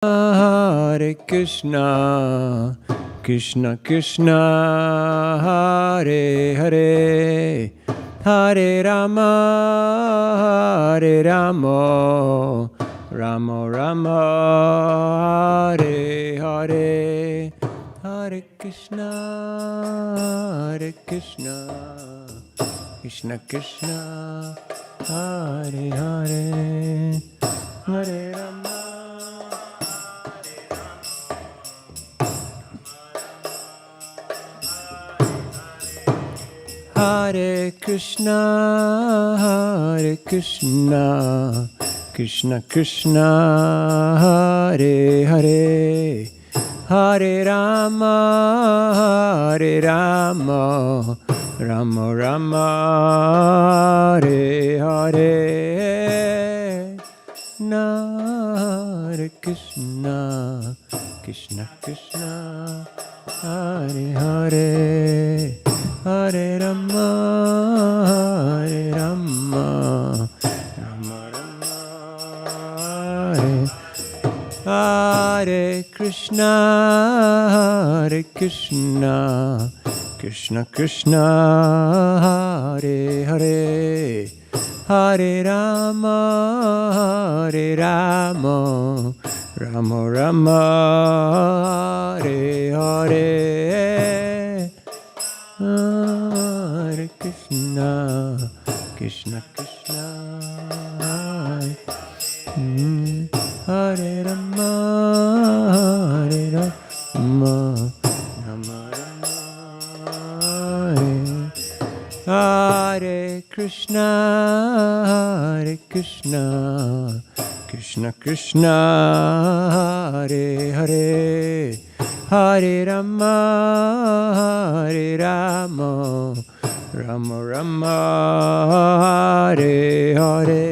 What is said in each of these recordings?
Hare Krishna, Krishna Krishna, Hare Hare, Hare Rama, Hare Rama, Rama Rama, Hare Hare, Hare Krishna, Hare Krishna, Krishna Krishna, Hare Hare, Hare Rama. Hare Krishna, Hare Krishna, Krishna Krishna, Hare Hare, Hare Rama, Hare Rama, Rama Rama, Hare Hare, Hare Krishna, Krishna Krishna, Hare Hare, Hare Rama, Hare Rama, Rama Rama, Hare Krishna, Hare Krishna, Krishna Krishna, Hare Hare, Hare Rama, Hare Rama, Rama Rama, Hare Hare, Hare Krishna, Krishna Krishna, Hare Rama, Hare Rama, Rama Rama, Hare Krishna, Hare Krishna, Krishna Krishna, Hare Hare, Hare Rama, Hare Rama, Rama Rama, Hare Hare.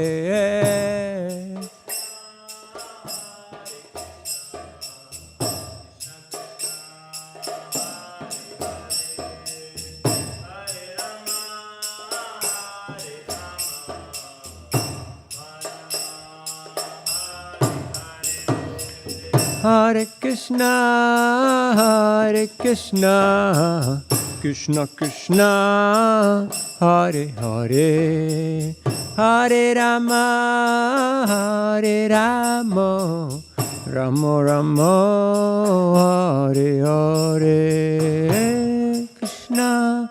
Hare Krishna, Hare Krishna, Krishna Krishna, Hare Hare, Hare Rama, Hare Rama, Rama Rama, Hare Hare, Krishna,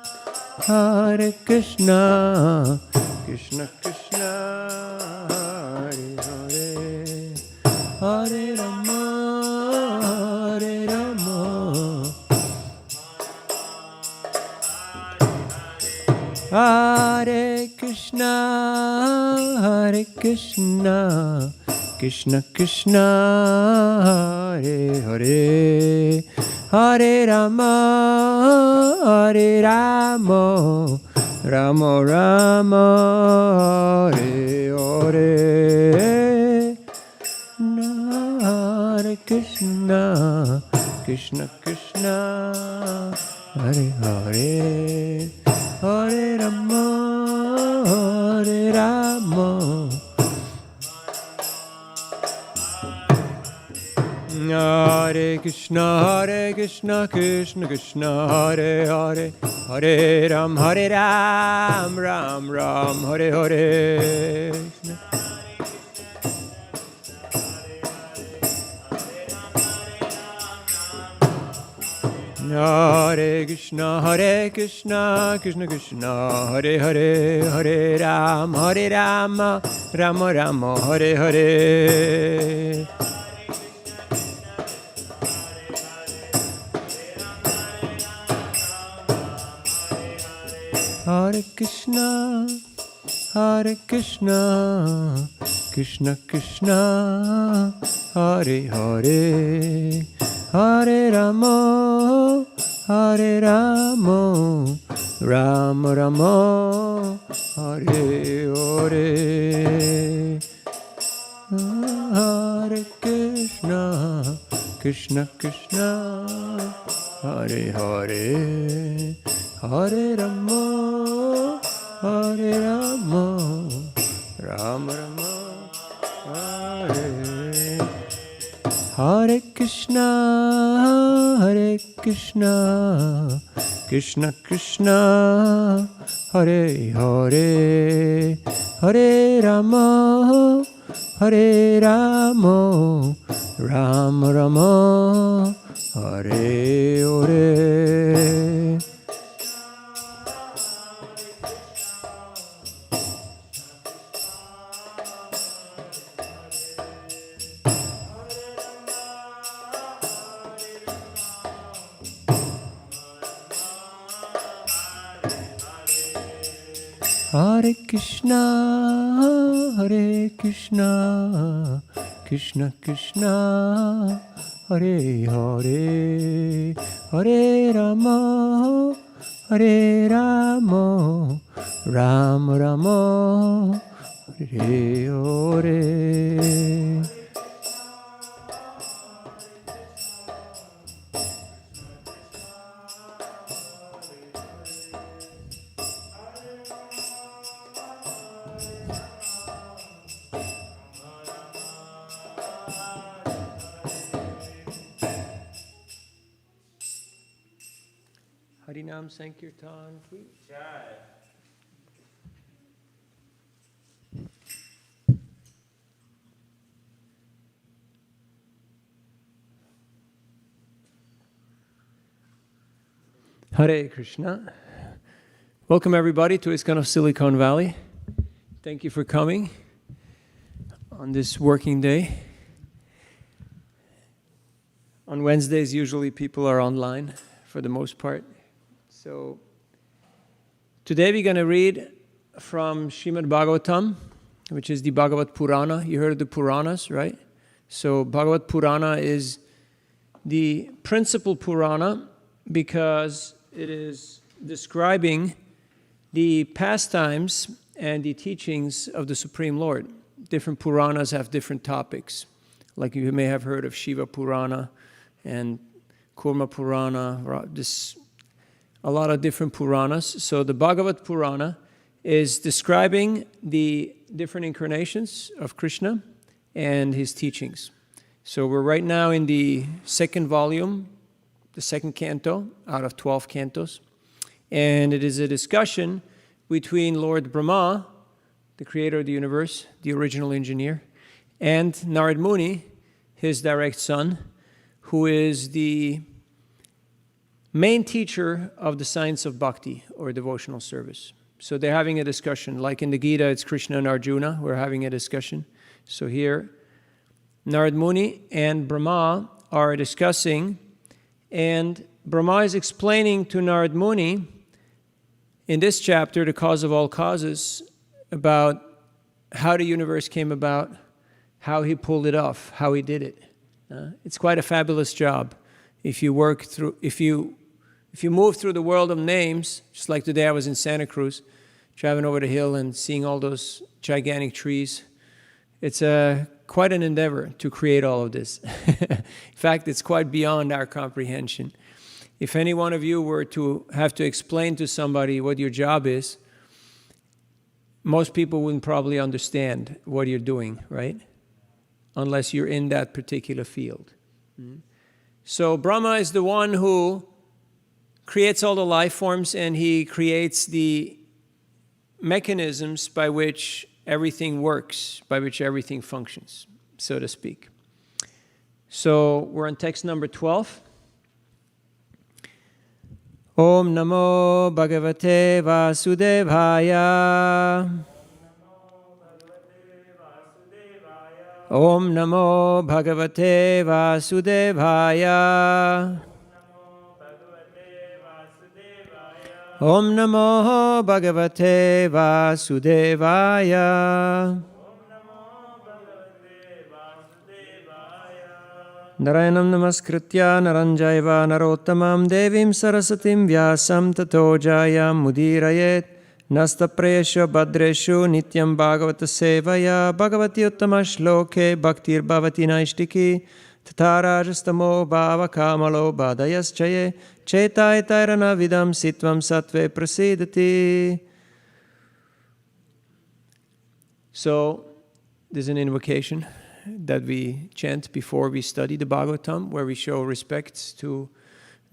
Hare Krishna, Krishna Krishna, Hare Hare, Hare Rama, Hare Rama, Hare Krishna, Hare Krishna, Krishna Krishna, Hare Hare, Hare Rama, Hare Rama, Rama Rama, Hare Hare, Hare Krishna, Krishna Krishna, Hare Hare, Hare Rama, Hare Rama, Hare Krishna, Krishna Krishna, Hare Hare, Hare Ram, Ram Ram, Hare Hare. Hare Krishna, Krishna Krishna, Hare Hare, Hare Ram, Ram Ram, Hare Hare. Hare Krishna, Krishna Krishna, Hare Hare, Hare Rama, Hare Rama, Rama Rama, Hare Hare, Hare Krishna, Krishna Krishna, Hare Hare, Hare Rama, Hare Rama, Rama Rama, Hare Hare Krishna, Hare Krishna, Krishna Krishna, Hare Hare, Hare Rama, Hare Rama, Rama Rama, Hare Hare. Hare Krishna, Hare Krishna, Krishna Krishna, Hare Hare, Hare Rama, Hare Rama, Rama Rama, Hare Hare. Harinam Sankirtan, please. Hare Krishna. Welcome everybody to ISKCON of Silicon Valley. Thank you for coming on this working day. On Wednesdays, usually people are online for the most part. So today we're going to read from Srimad Bhagavatam, which is the Bhagavat Purana. You heard of the Puranas, right? So Bhagavat Purana is the principal Purana because it is describing the pastimes and the teachings of the Supreme Lord. Different Puranas have different topics. Like you may have heard of Shiva Purana and Kurma Purana, a lot of different Puranas. So the Bhagavat Purana is describing the different incarnations of Krishna and his teachings. So we're right now in the second volume, the second canto out of 12 cantos. And it is a discussion between Lord Brahma, the creator of the universe, the original engineer, and Narad Muni, his direct son, who is the main teacher of the science of bhakti, or devotional service. So they're having a discussion. Like in the Gita, it's Krishna and Arjuna. We're having a discussion. So here, Narad Muni and Brahma are discussing, and Brahma is explaining to Narad Muni in this chapter, the cause of all causes, about how the universe came about, how he pulled it off, how he did it. It's quite a fabulous job. If you move through the world of names, just like today I was in Santa Cruz, driving over the hill and seeing all those gigantic trees, it's quite an endeavor to create all of this. In fact, it's quite beyond our comprehension. If any one of you were to have to explain to somebody what your job is, most people wouldn't probably understand what you're doing, right? Unless you're in that particular field. So Brahma is the one who creates all the life forms, and he creates the mechanisms by which everything works, by which everything functions, so to speak. So we're on text number 12. Om Namo Bhagavate Vasudevaya. Om Namo Bhagavate Vasudevaya. Om Namo Bhagavate Vasudevaya. Narayanam namaskritya naranjaiva narottamam devim sarasatim vyasam tato jayam mudirayet nastaprayeshu badreshu nityam bhagavata sevaya bhagavati uttama shloke bhaktir bhavati naishtiki tatarajastamo bhava kamalo badayaschaye chetayatairana vidam sitvam sattve prasidati. So, there's an invocation, that we chant before we study the Bhagavatam, where we show respects to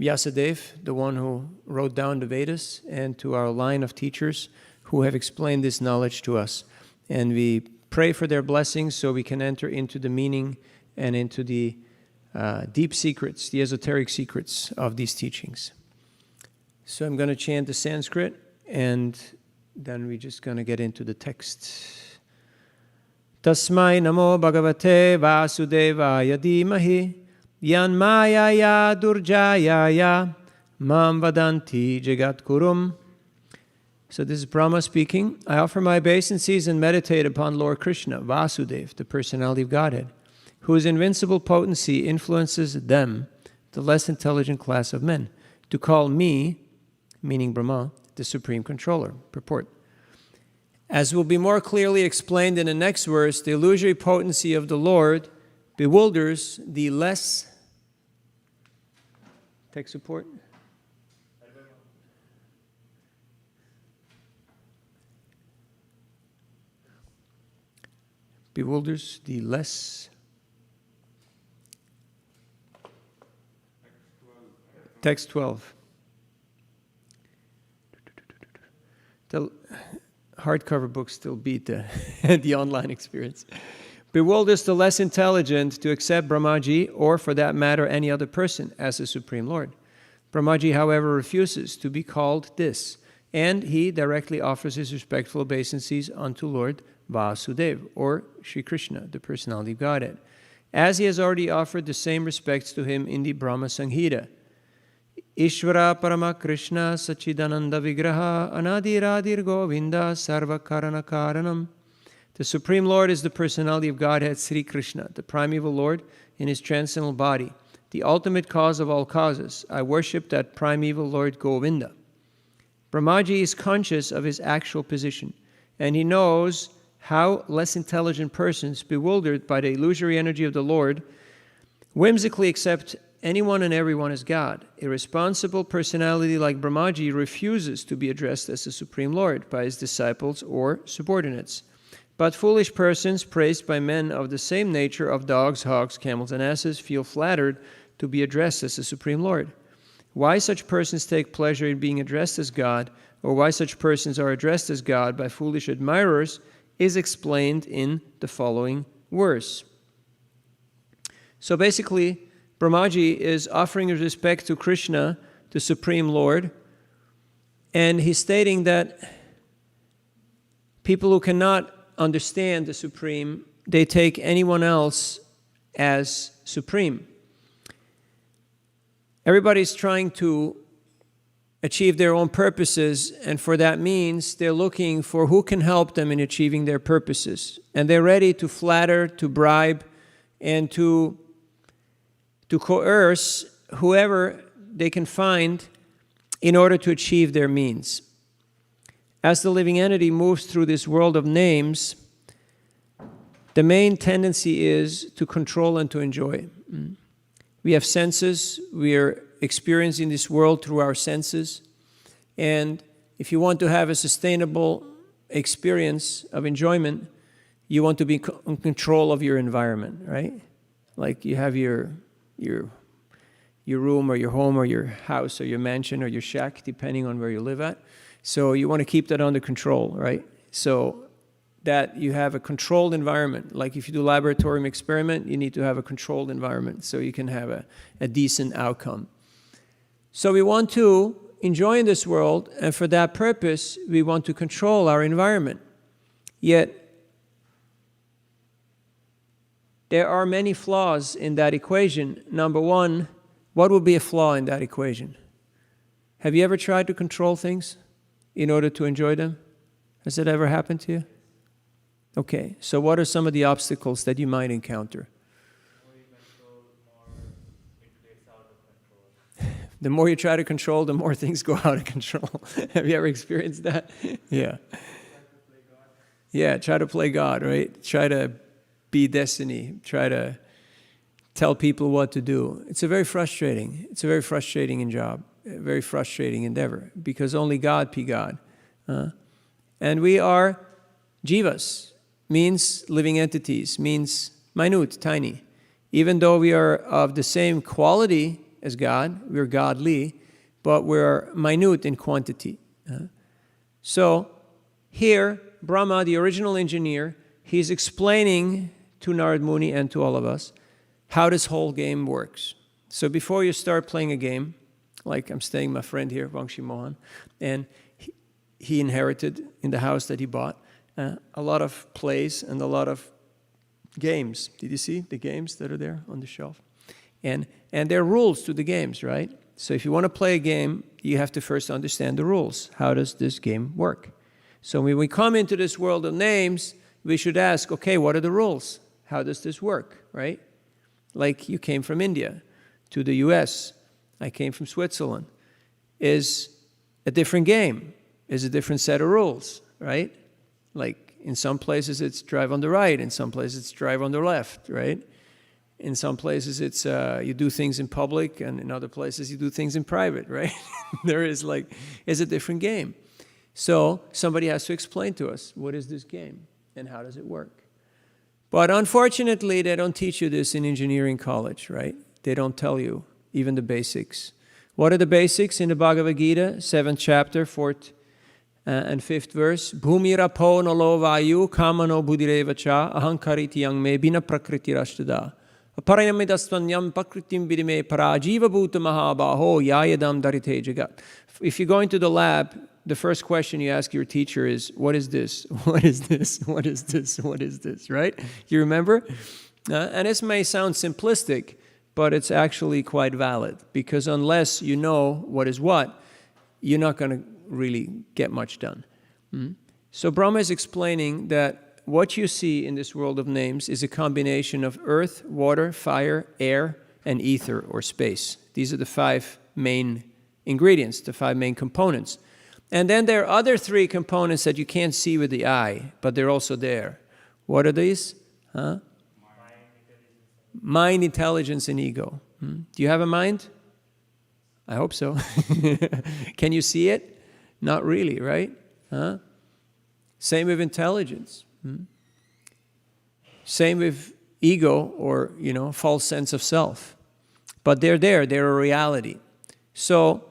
Vyasadeva, the one who wrote down the Vedas, and to our line of teachers who have explained this knowledge to us. And we pray for their blessings so we can enter into the meaning and into the deep secrets, the esoteric secrets of these teachings. So I'm going to chant the Sanskrit, and then we're just going to get into the text. Tasmai namo bhagavate vasudevaya dhimahi yanmayaya durjayaya mam vadanti jagatkurum. So this is Brahma speaking. I offer my obeisances and meditate upon Lord Krishna, Vasudeva, the personality of Godhead, whose invincible potency influences them, the less intelligent class of men, to call me, meaning Brahma, the supreme controller. Purport. As will be more clearly explained in the next verse, the illusory potency of the Lord bewilders the less... Tech support? Bewilders the less... Text 12. The hardcover books still beat the online experience. Bewilders the less intelligent to accept Brahmaji, or for that matter any other person, as the Supreme Lord. Brahmaji, however, refuses to be called this, and he directly offers his respectful obeisances unto Lord Vasudeva, or Sri Krishna, the personality of Godhead, as he has already offered the same respects to him in the Brahma Samhita. Ishvara Parama Krishna Sachidananda Vigraha Anadiradir Govinda Sarva Karana Karanam. The Supreme Lord is the personality of Godhead, Sri Krishna, the primeval Lord in his transcendental body, the ultimate cause of all causes. I worship that primeval Lord Govinda. Brahmaji is conscious of his actual position, and he knows how less intelligent persons, bewildered by the illusory energy of the Lord, whimsically accept anyone and everyone as God. A responsible personality like Brahmaji refuses to be addressed as the Supreme Lord by his disciples or subordinates. But foolish persons, praised by men of the same nature of dogs, hogs, camels, and asses, feel flattered to be addressed as the Supreme Lord. Why such persons take pleasure in being addressed as God, or why such persons are addressed as God by foolish admirers, is explained in the following verse. So basically, Brahmaji is offering his respect to Krishna, the Supreme Lord, and he's stating that people who cannot understand the Supreme, they take anyone else as supreme. Everybody's trying to achieve their own purposes, and for that means they're looking for who can help them in achieving their purposes. And they're ready to flatter, to bribe, and to coerce whoever they can find in order to achieve their means. As the living entity moves through this world of names, the main tendency is to control and to enjoy. We have senses. We are experiencing this world through our senses. And if you want to have a sustainable experience of enjoyment, you want to be in control of your environment, right? Like you have your room or your home or your house or your mansion or your shack, depending on where you live at. So you want to keep that under control, right? So that you have a controlled environment. Like if you do a laboratory experiment, you need to have a controlled environment so you can have a decent outcome. So we want to enjoy in this world, and for that purpose, we want to control our environment. Yet, there are many flaws in that equation. Number one, what would be a flaw in that equation? Have you ever tried to control things in order to enjoy them? Has that ever happened to you? Okay, so what are some of the obstacles that you might encounter? The more you try to control, the more things go out of control. Have you ever experienced that? Yeah. Yeah, try to play God, right? Try to be destiny. Try to tell people what to do. It's a very frustrating job, a very frustrating endeavor, because only God be God. And we are jivas, means living entities, means minute, tiny. Even though we are of the same quality as God, we're godly, but we're minute in quantity. So here, Brahma, the original engineer, he's explaining to Narad Muni and to all of us how this whole game works. So before you start playing a game, like I'm staying with my friend here, Vangshi Mohan, and he inherited in the house that he bought a lot of plays and a lot of games. Did you see the games that are there on the shelf? And there are rules to the games, right? So if you want to play a game, you have to first understand the rules. How does this game work? So when we come into this world of names, we should ask, okay, what are the rules? How does this work, right? Like you came from India to the US. I came from Switzerland. Is a different game. Is a different set of rules, right? Like in some places it's drive on the right. In some places it's drive on the left, right? In some places it's you do things in public, and in other places you do things in private, right? It's a different game. So somebody has to explain to us, what is this game and how does it work? But unfortunately, they don't teach you this in engineering college, right? They don't tell you even the basics. What are the basics in the Bhagavad Gita, 7th chapter, 4th and 5th verse? Bhumirapo nalo vayu kamano buddhireva cha ahankariti yang me bina prakriti rashtada. Aparayamidastvanyam pakritim vidime parajiva bhuta mahabaho yayadam darite jagat. If you go into the lab, the first question you ask your teacher is, what is this? What is this? What is this? What is this? Right? You remember? And this may sound simplistic, but it's actually quite valid, because unless you know what is what, you're not going to really get much done. So Brahma is explaining that what you see in this world of names is a combination of earth, water, fire, air, and ether or space. These are the 5 main ingredients, the 5 main components. And then there are other 3 components that you can't see with the eye, but they're also there. What are these? Mind, intelligence, and ego. Do you have a mind? I hope so. Can you see it? Not really, right? Same with intelligence. Same with ego, or, false sense of self. But they're there. They're a reality. So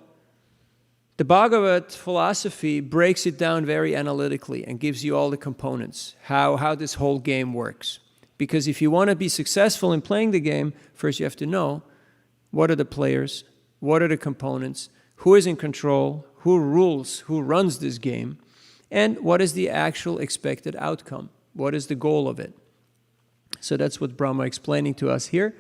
the Bhagavad philosophy breaks it down very analytically and gives you all the components, how this whole game works. Because if you want to be successful in playing the game, first you have to know what are the players, what are the components, who is in control, who rules, who runs this game, and what is the actual expected outcome. What is the goal of it? So that's what Brahma is explaining to us here.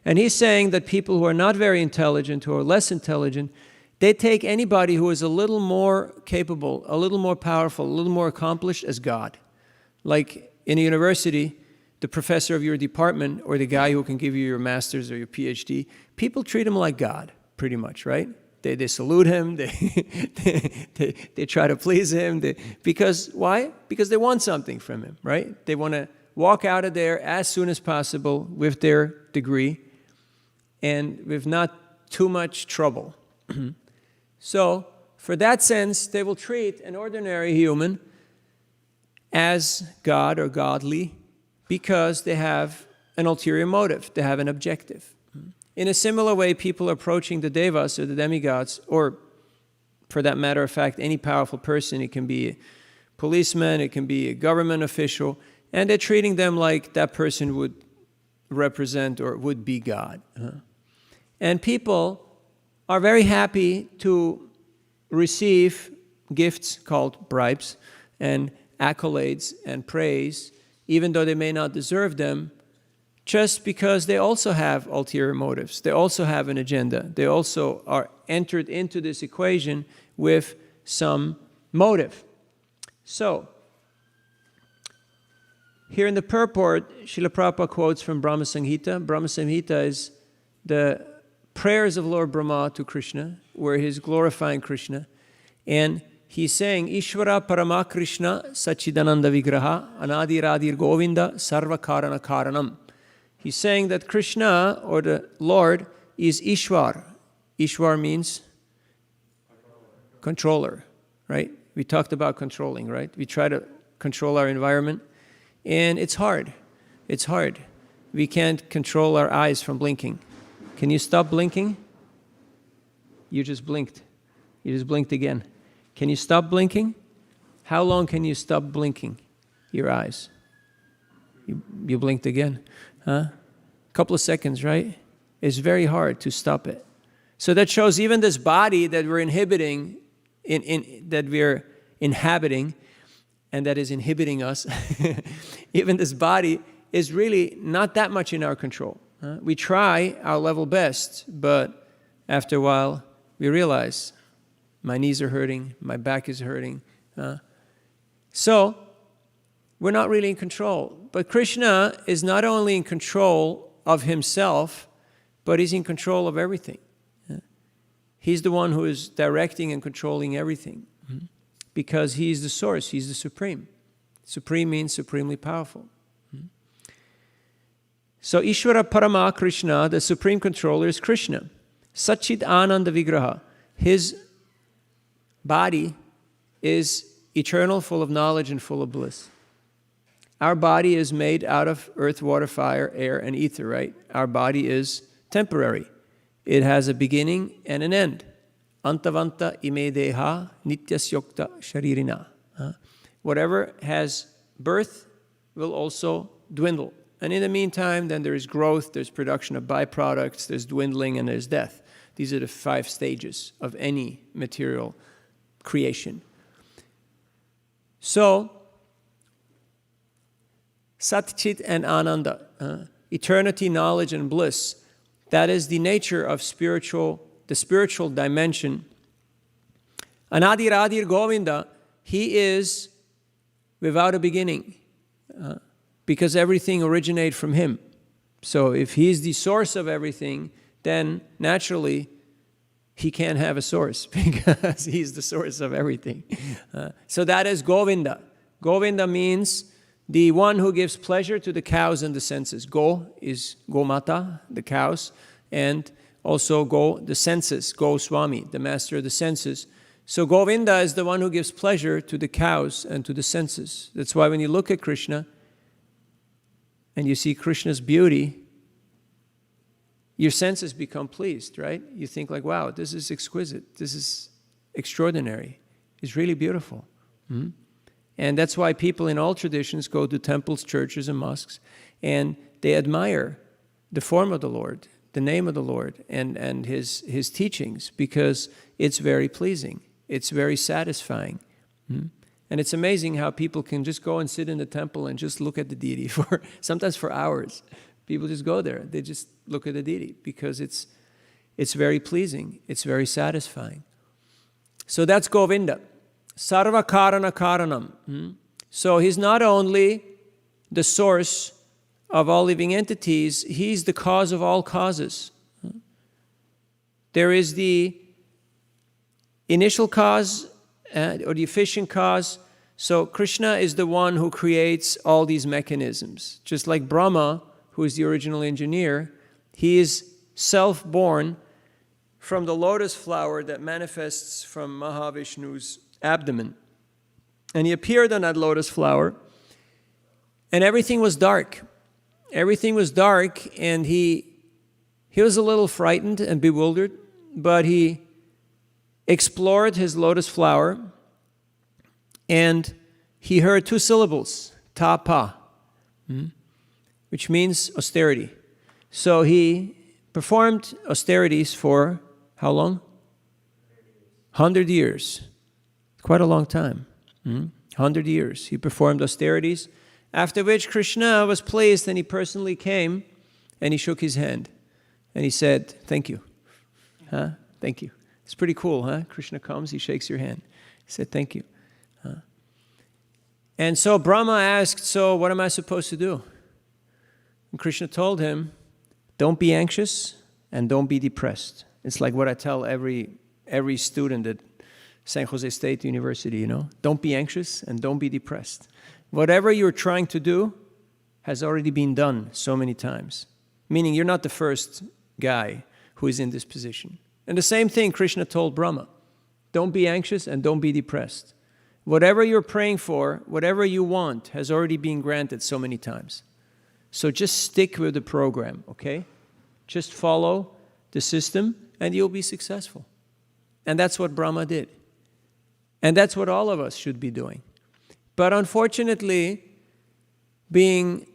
And he's saying that people who are not very intelligent, who are less intelligent, they take anybody who is a little more capable, a little more powerful, a little more accomplished as God. Like in a university, the professor of your department or the guy who can give you your master's or your PhD, people treat him like God, pretty much, right? They salute him, they try to please him. Because why? Because they want something from him, right? They want to walk out of there as soon as possible with their degree and with not too much trouble. So, for that sense, they will treat an ordinary human as God or godly because they have an ulterior motive, they have an objective. In a similar way, people approaching the devas or the demigods, or for that matter of fact, any powerful person, it can be a policeman, it can be a government official, and they're treating them like that person would represent or would be God. And people are very happy to receive gifts called bribes and accolades and praise, even though they may not deserve them, just because they also have ulterior motives. They also have an agenda. They also are entered into this equation with some motive. So, here in the purport, Srila Prabhupada quotes from Brahma Samhita. Brahma Samhita is the prayers of Lord Brahma to Krishna, where he's glorifying Krishna. And he's saying, Ishvara Parama Krishna Sachidananda Vigraha Anadiradir Govinda Sarva Karana Karanam. He's saying that Krishna, or the Lord, is Ishwar. Ishwar means controller, right? We talked about controlling, right? We try to control our environment, and it's hard. It's hard. we can't control our eyes from blinking. Can you stop blinking? You just blinked. You just blinked again. Can you stop blinking? How long can you stop blinking your eyes? You blinked again. A couple of seconds, right? It's very hard to stop it. So that shows even this body that we're inhibiting, that we're inhabiting, and that is inhibiting us, even this body is really not that much in our control. We try our level best, but after a while, we realize my knees are hurting, my back is hurting. So, we're not really in control. But Krishna is not only in control of himself, but he's in control of everything. He's the one who is directing and controlling everything. Because he's the source, he's the supreme. Supreme means supremely powerful. So Ishvara Parama Krishna, the supreme controller, is Krishna. Satchit Ananda Vigraha. His body is eternal, full of knowledge, and full of bliss. Our body is made out of earth, water, fire, air, and ether, right? Our body is temporary. It has a beginning and an end. Antavanta ime deha nityasyokta sharirina. Whatever has birth will also dwindle. And in the meantime, then there is growth, there's production of byproducts, there's dwindling, and there's death. These are the 5 stages of any material creation. So, Satchit and Ananda, eternity, knowledge, and bliss, that is the nature of the spiritual dimension. Anadir Adir Govinda, he is without a beginning, because everything originates from him. So if he's the source of everything, then naturally he can't have a source because he's the source of everything. So that is Govinda. Govinda means the one who gives pleasure to the cows and the senses. Go is Gomata, the cows, and also Go, the senses, Goswami, the master of the senses. So Govinda is the one who gives pleasure to the cows and to the senses. That's why when you look at Krishna and you see Krishna's beauty, your senses become pleased, right? You think like, wow, this is exquisite. This is extraordinary. It's really beautiful. And that's why people in all traditions go to temples, churches, and mosques, and they admire the form of the Lord, the name of the Lord, and his teachings, because it's very pleasing. It's very satisfying. And it's amazing how people can just go and sit in the temple and just look at the deity sometimes for hours. People just go there. They just look at the deity because it's very pleasing. It's very satisfying. So that's Govinda. Sarva Karana Karanam. So he's not only the source of all living entities, he's the cause of all causes. There is the initial cause or the efficient cause. So Krishna is the one who creates all these mechanisms. Just like Brahma, who is the original engineer, he is self-born from the lotus flower that manifests from Mahavishnu's abdomen. And he appeared on that lotus flower, and everything was dark. Everything was dark, and he was a little frightened and bewildered, but he explored his lotus flower, and he heard 2 syllables, tapa, which means austerity. So he performed austerities for how long? 100 years. Quite a long time. 100 years. He performed austerities, after which Krishna was pleased, and he personally came and he shook his hand and he said, thank you. Thank you. It's pretty cool, huh? Krishna comes, he shakes your hand. He said, thank you. And so Brahma asked, so what am I supposed to do? And Krishna told him, don't be anxious and don't be depressed. It's like what I tell every student at San Jose State University, Don't be anxious and don't be depressed. Whatever you're trying to do has already been done so many times. Meaning you're not the first guy who is in this position. And the same thing Krishna told Brahma. Don't be anxious and don't be depressed. Whatever you're praying for, whatever you want, has already been granted so many times. So just stick with the program, okay? Just follow the system and you'll be successful. And that's what Brahma did. And that's what all of us should be doing. But unfortunately, being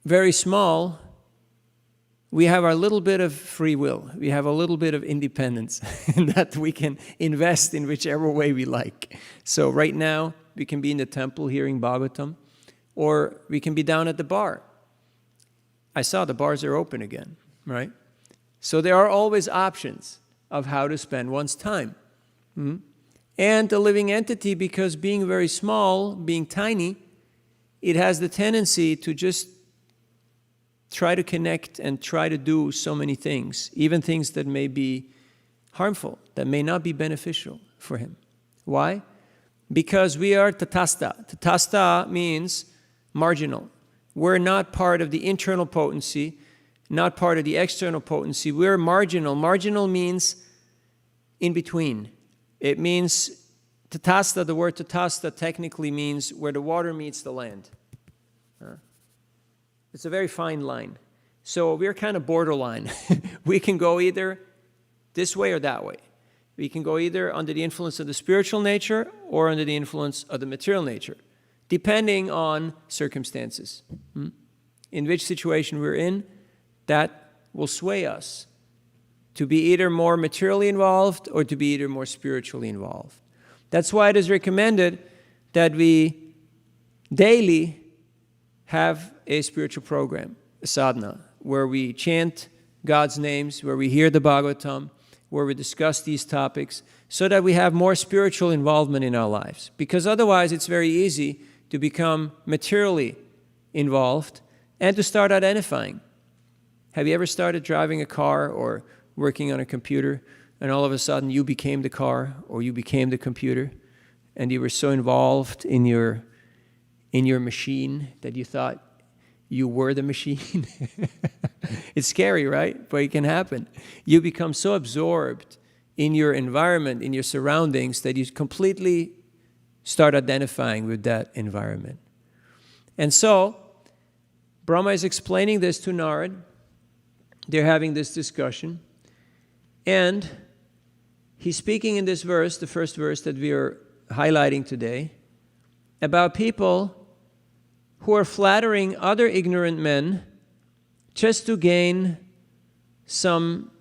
very small, we have our little bit of free will. We have a little bit of independence that we can invest in whichever way we like. So right now, we can be in the temple hearing Bhagavatam, or we can be down at the bar. I saw the bars are open again, right? So there are always options of how to spend one's time. And the living entity, because being very small, being tiny, it has the tendency to just try to connect and try to do so many things, even things that may be harmful, that may not be beneficial for him. Why? Because we are tatasta. Tatasta means marginal. We're not part of the internal potency, not part of the external potency. We're marginal. Marginal means in between. It means, tatasta, the word tatasta technically means where the water meets the land. It's a very fine line. So we're kind of borderline. We can go either this way or that way. We can go either under the influence of the spiritual nature or under the influence of the material nature, depending on circumstances. In which situation we're in, that will sway us to be either more materially involved or to be either more spiritually involved. That's why it is recommended that we daily have a spiritual program, a sadhana, where we chant God's names, where we hear the Bhagavatam, where we discuss these topics, so that we have more spiritual involvement in our lives. Because otherwise it's very easy to become materially involved and to start identifying. Have you ever started driving a car or working on a computer, and all of a sudden you became the car or you became the computer, and you were so involved in your machine that you thought you were the machine? It's scary, right? But it can happen. You become so absorbed in your environment, in your surroundings, that you completely start identifying with that environment. And so, Brahma is explaining this to Narada. They're having this discussion. And he's speaking in this verse, the first verse that we are highlighting today, about people who are flattering other ignorant men just to gain some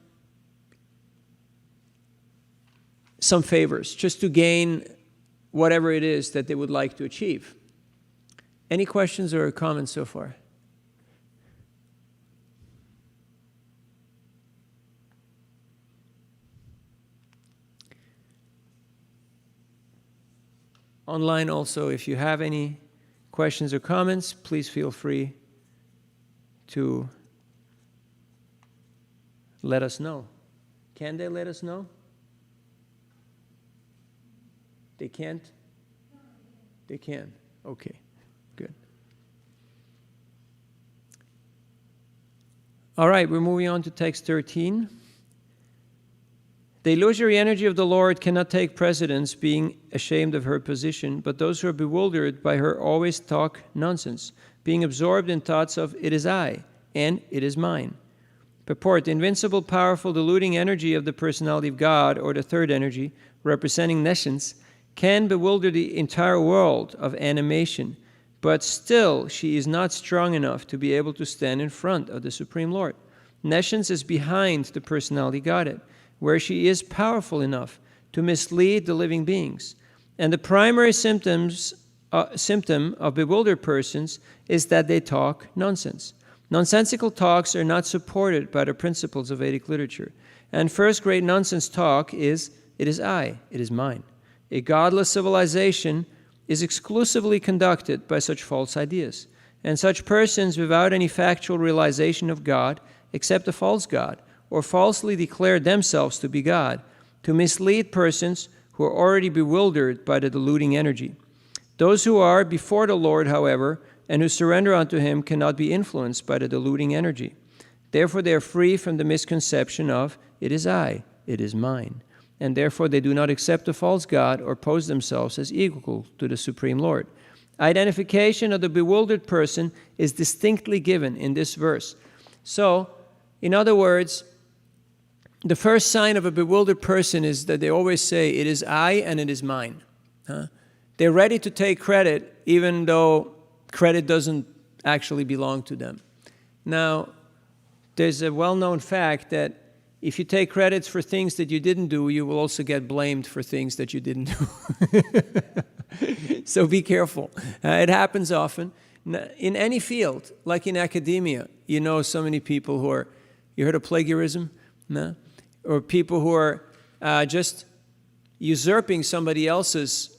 favors, just to gain whatever it is that they would like to achieve. Any questions or comments so far? Online also, if you have any questions or comments, please feel free to let us know. Can they let us know? They can't? They can. Okay, good. All right, we're moving on to text 13. The illusory energy of the Lord cannot take precedence, being ashamed of her position, but those who are bewildered by her always talk nonsense, being absorbed in thoughts of "it is I" and "it is mine." Purport: the invincible, powerful, deluding energy of the personality of God, or the third energy, representing nescience, can bewilder the entire world of animation, but still she is not strong enough to be able to stand in front of the Supreme Lord. Nescience is behind the personality Godhead, where she is powerful enough to mislead the living beings. And the primary symptom of bewildered persons is that they talk nonsense. Nonsensical talks are not supported by the principles of Vedic literature. And first great nonsense talk is, "It is I, it is mine." A godless civilization is exclusively conducted by such false ideas. And such persons, without any factual realization of God, accept a false God, or falsely declare themselves to be God, to mislead persons who are already bewildered by the deluding energy. Those who are before the Lord, however, and who surrender unto Him cannot be influenced by the deluding energy. Therefore they are free from the misconception of, "It is I, it is mine." And therefore they do not accept a false God or pose themselves as equal to the Supreme Lord. Identification of the bewildered person is distinctly given in this verse. So, in other words, the first sign of a bewildered person is that they always say, it is I and it is mine. They're ready to take credit even though credit doesn't actually belong to them. Now, there's a well-known fact that if you take credits for things that you didn't do, you will also get blamed for things that you didn't do. So be careful. It happens often. In any field, like in academia, you know so many people who are, you heard of plagiarism? No? Or people who are just usurping somebody else's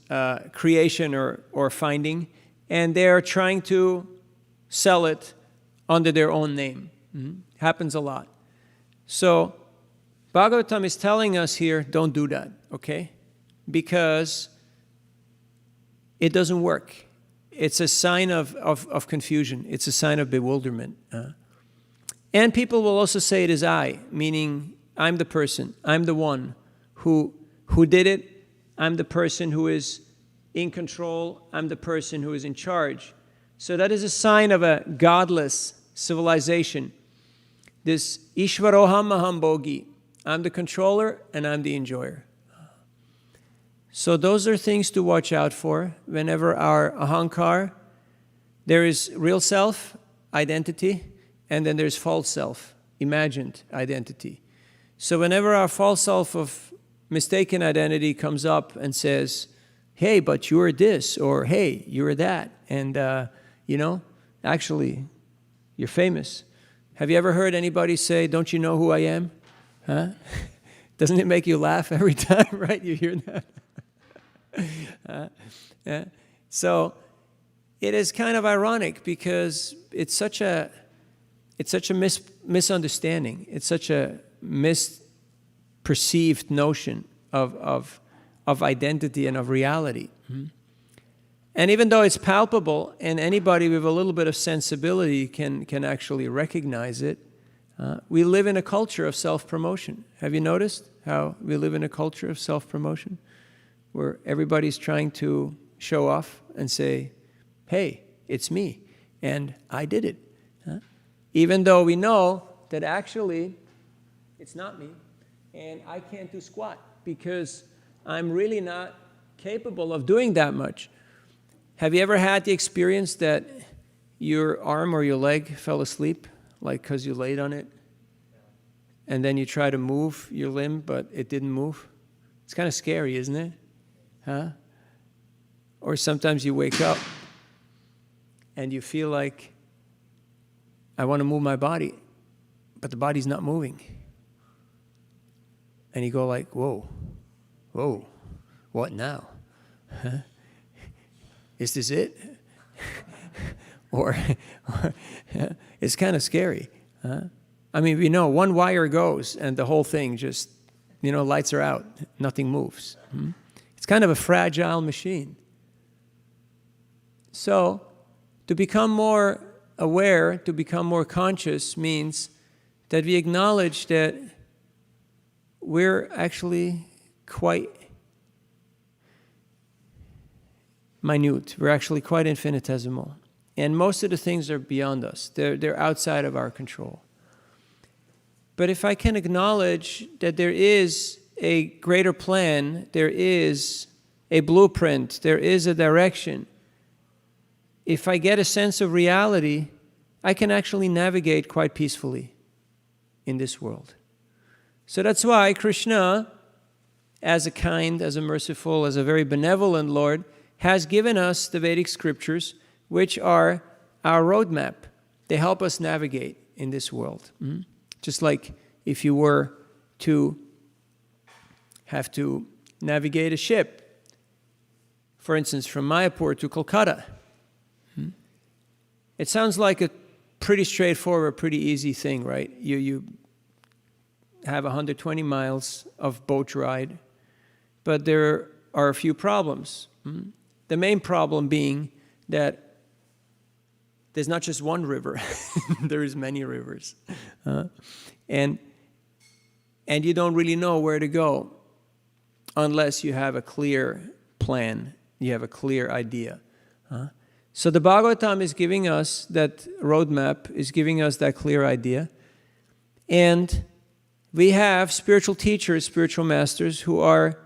creation or finding, and they're trying to sell it under their own name. Happens a lot. So Bhagavatam is telling us here, don't do that, okay? Because it doesn't work. It's a sign of confusion. It's a sign of bewilderment. And people will also say it is I, meaning I'm the person. I'm the one who did it. I'm the person who is in control. I'm the person who is in charge. So that is a sign of a godless civilization. This Ishvaroham Maham Bhogi. I'm the controller and I'm the enjoyer. So those are things to watch out for. Whenever our ahankar, there is real self, identity, and then there's false self, imagined identity. So whenever our false self of mistaken identity comes up and says, hey, but you're this, or hey, you're that, and actually, you're famous. Have you ever heard anybody say, don't you know who I am? Huh? Doesn't it make you laugh every time, right? You hear that? Yeah. So it is kind of ironic because it's such a misunderstanding. It's such a misperceived notion of identity and of reality. And even though it's palpable and anybody with a little bit of sensibility can actually recognize it, we live in a culture of self-promotion. Have you noticed how we live in a culture of self-promotion? Where everybody's trying to show off and say, hey, it's me, and I did it. Even though we know that actually it's not me, and I can't do squat because I'm really not capable of doing that much. Have you ever had the experience that your arm or your leg fell asleep, like because you laid on it, and then you try to move your limb, but it didn't move? It's kind of scary, isn't it? Huh? Or sometimes you wake up and you feel like, I want to move my body, but the body's not moving. And you go like, whoa, what now? Huh? Is this it? or it's kind of scary. Huh? I mean, we know one wire goes and the whole thing just, lights are out. Nothing moves. It's kind of a fragile machine. So to become more aware, to become more conscious means that we acknowledge that we're actually quite minute. We're actually quite infinitesimal. And most of the things are beyond us. They're outside of our control. But if I can acknowledge that there is a greater plan, there is a blueprint, there is a direction, if I get a sense of reality, I can actually navigate quite peacefully in this world. So that's why Krishna, as a kind, as a merciful, as a very benevolent Lord, has given us the Vedic scriptures, which are our roadmap. They help us navigate in this world. Just like if you were to have to navigate a ship, for instance, from Mayapur to Kolkata. It sounds like a pretty straightforward, pretty easy thing, right? You have 120 miles of boat ride, but there are a few problems. The main problem being that there's not just one river, there is many rivers. And you don't really know where to go unless you have a clear plan, you have a clear idea. So the Bhagavatam is giving us that roadmap, is giving us that clear idea. And we have spiritual teachers, spiritual masters who are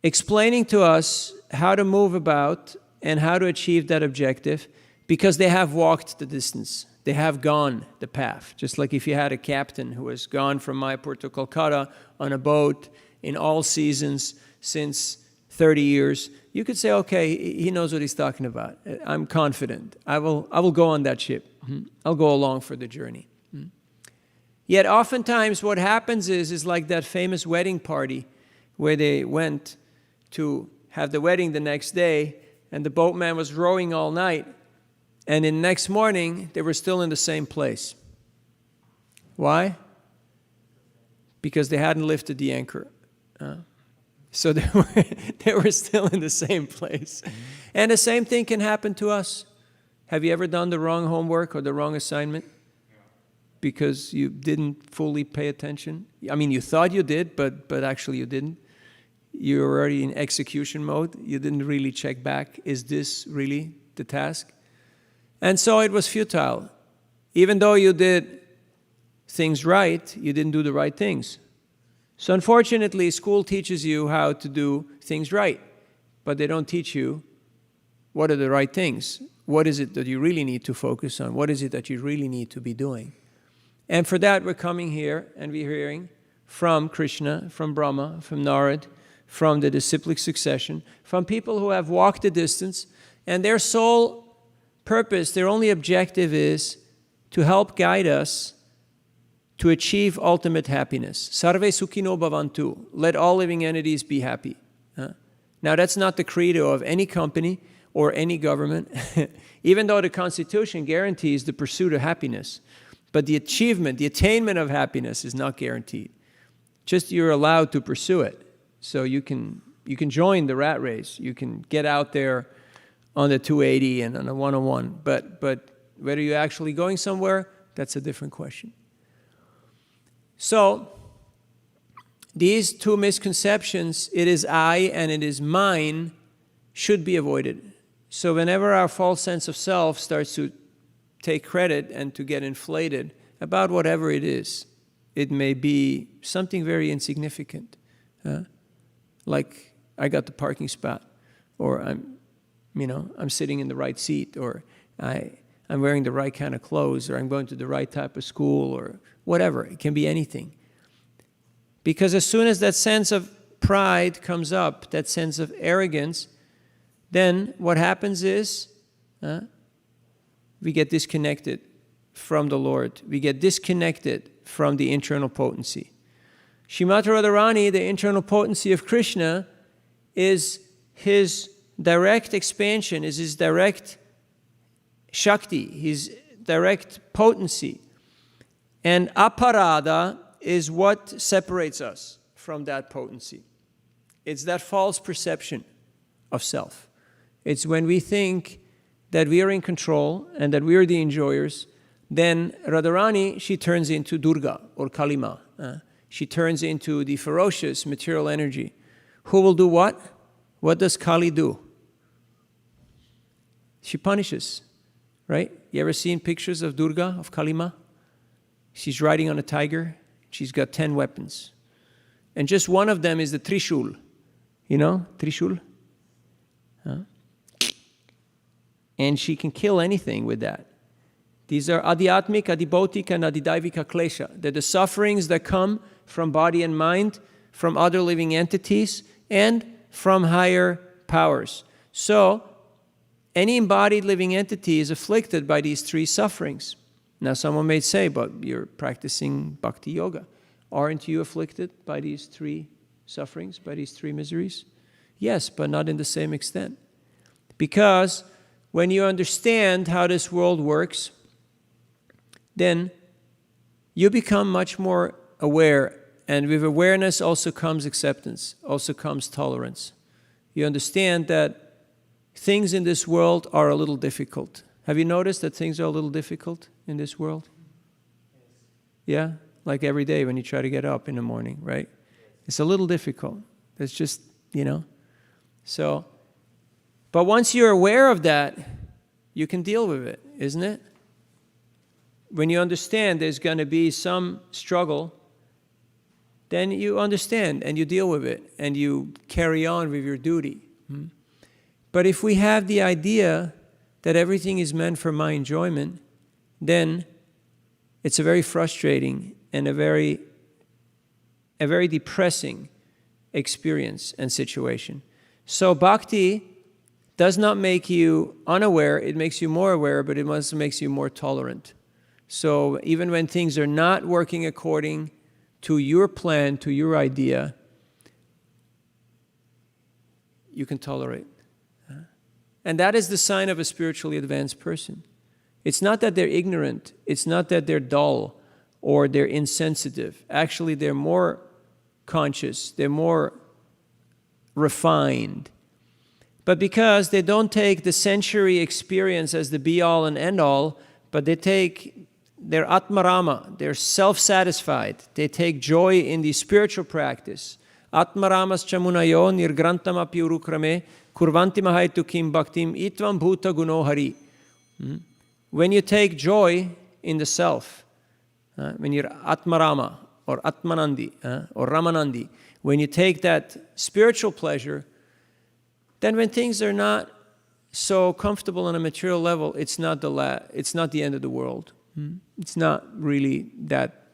explaining to us how to move about and how to achieve that objective, because they have walked the distance. They have gone the path. Just like if you had a captain who has gone from Mayapur to Kolkata on a boat in all seasons since 30 years, you could say, okay, he knows what he's talking about. I'm confident. I will go on that ship. I'll go along for the journey. Yet oftentimes what happens is like that famous wedding party where they went to have the wedding the next day, and the boatman was rowing all night, and the next morning they were still in the same place. Why? Because they hadn't lifted the anchor. So they were still in the same place. And the same thing can happen to us. Have you ever done the wrong homework or the wrong assignment because you didn't fully pay attention? I mean, you thought you did, but actually you didn't. You were already in execution mode. You didn't really check back. Is this really the task? And so it was futile. Even though you did things right, you didn't do the right things. So unfortunately, school teaches you how to do things right, but they don't teach you what are the right things. What is it that you really need to focus on? What is it that you really need to be doing? And for that, we're coming here and we're hearing from Krishna, from Brahma, from Narada, from the disciplic succession, from people who have walked the distance, and their sole purpose, their only objective is to help guide us to achieve ultimate happiness. Sarve sukhino bhavantu. Let all living entities be happy. Now, that's not the credo of any company or any government, even though the Constitution guarantees the pursuit of happiness. But the achievement, the attainment of happiness is not guaranteed. Just you're allowed to pursue it. So you can join the rat race. You can get out there on the 280 and on the 101. But whether you're actually going somewhere, that's a different question. So these two misconceptions, it is I and it is mine, should be avoided. So whenever our false sense of self starts to take credit and to get inflated about whatever it is, it may be something very insignificant. Like I got the parking spot, or I'm sitting in the right seat, or I'm wearing the right kind of clothes, or I'm going to the right type of school, or whatever. It can be anything. Because as soon as that sense of pride comes up, that sense of arrogance, then what happens is we get disconnected from the Lord. We get disconnected from the internal potency. Srimati Radharani, the internal potency of Krishna, is his direct expansion, is his direct Shakti, his direct potency. And aparada is what separates us from that potency. It's that false perception of self. It's when we think that we are in control and that we are the enjoyers, then Radharani, she turns into Durga or Kalima. She turns into the ferocious material energy. Who will do what? What does Kali do? She punishes, right? You ever seen pictures of Durga, of Kalima? She's riding on a tiger. She's got 10 weapons. And just one of them is the Trishul. You know, Trishul? And she can kill anything with that. These are adhyatmik, adhibautik, and adidaivika klesha. They're the sufferings that come from body and mind, from other living entities, and from higher powers. So, any embodied living entity is afflicted by these three sufferings. Now, someone may say, but you're practicing bhakti yoga. Aren't you afflicted by these three sufferings, by these three miseries? Yes, but not in the same extent. Because when you understand how this world works, then you become much more aware. And with awareness also comes acceptance, also comes tolerance. You understand that things in this world are a little difficult. Have you noticed that things are a little difficult in this world? Yeah? Like every day when you try to get up in the morning, right? It's a little difficult. It's just, So But once you're aware of that, you can deal with it, isn't it? When you understand there's going to be some struggle, then you understand and you deal with it and you carry on with your duty. But if we have the idea that everything is meant for my enjoyment, then it's a very frustrating and a very depressing experience and situation. So bhakti does not make you unaware, it makes you more aware, but it also makes you more tolerant. So even when things are not working according to your plan, to your idea, you can tolerate. And that is the sign of a spiritually advanced person. It's not that they're ignorant, it's not that they're dull or they're insensitive. Actually, they're more conscious, they're more refined. But because they don't take the sensory experience as the be-all and end-all, but they take their atmarama, they're self-satisfied. They take joy in the spiritual practice. Atmaramas chamunayo nirgrantam api urukrame kurvanti mahaitu kim bhaktim itvam bhuta guno hari. When you take joy in the self, when you're atmarama or atmanandi or ramanandi, when you take that spiritual pleasure, then when things are not so comfortable on a material level, it's not the end of the world. It's not really that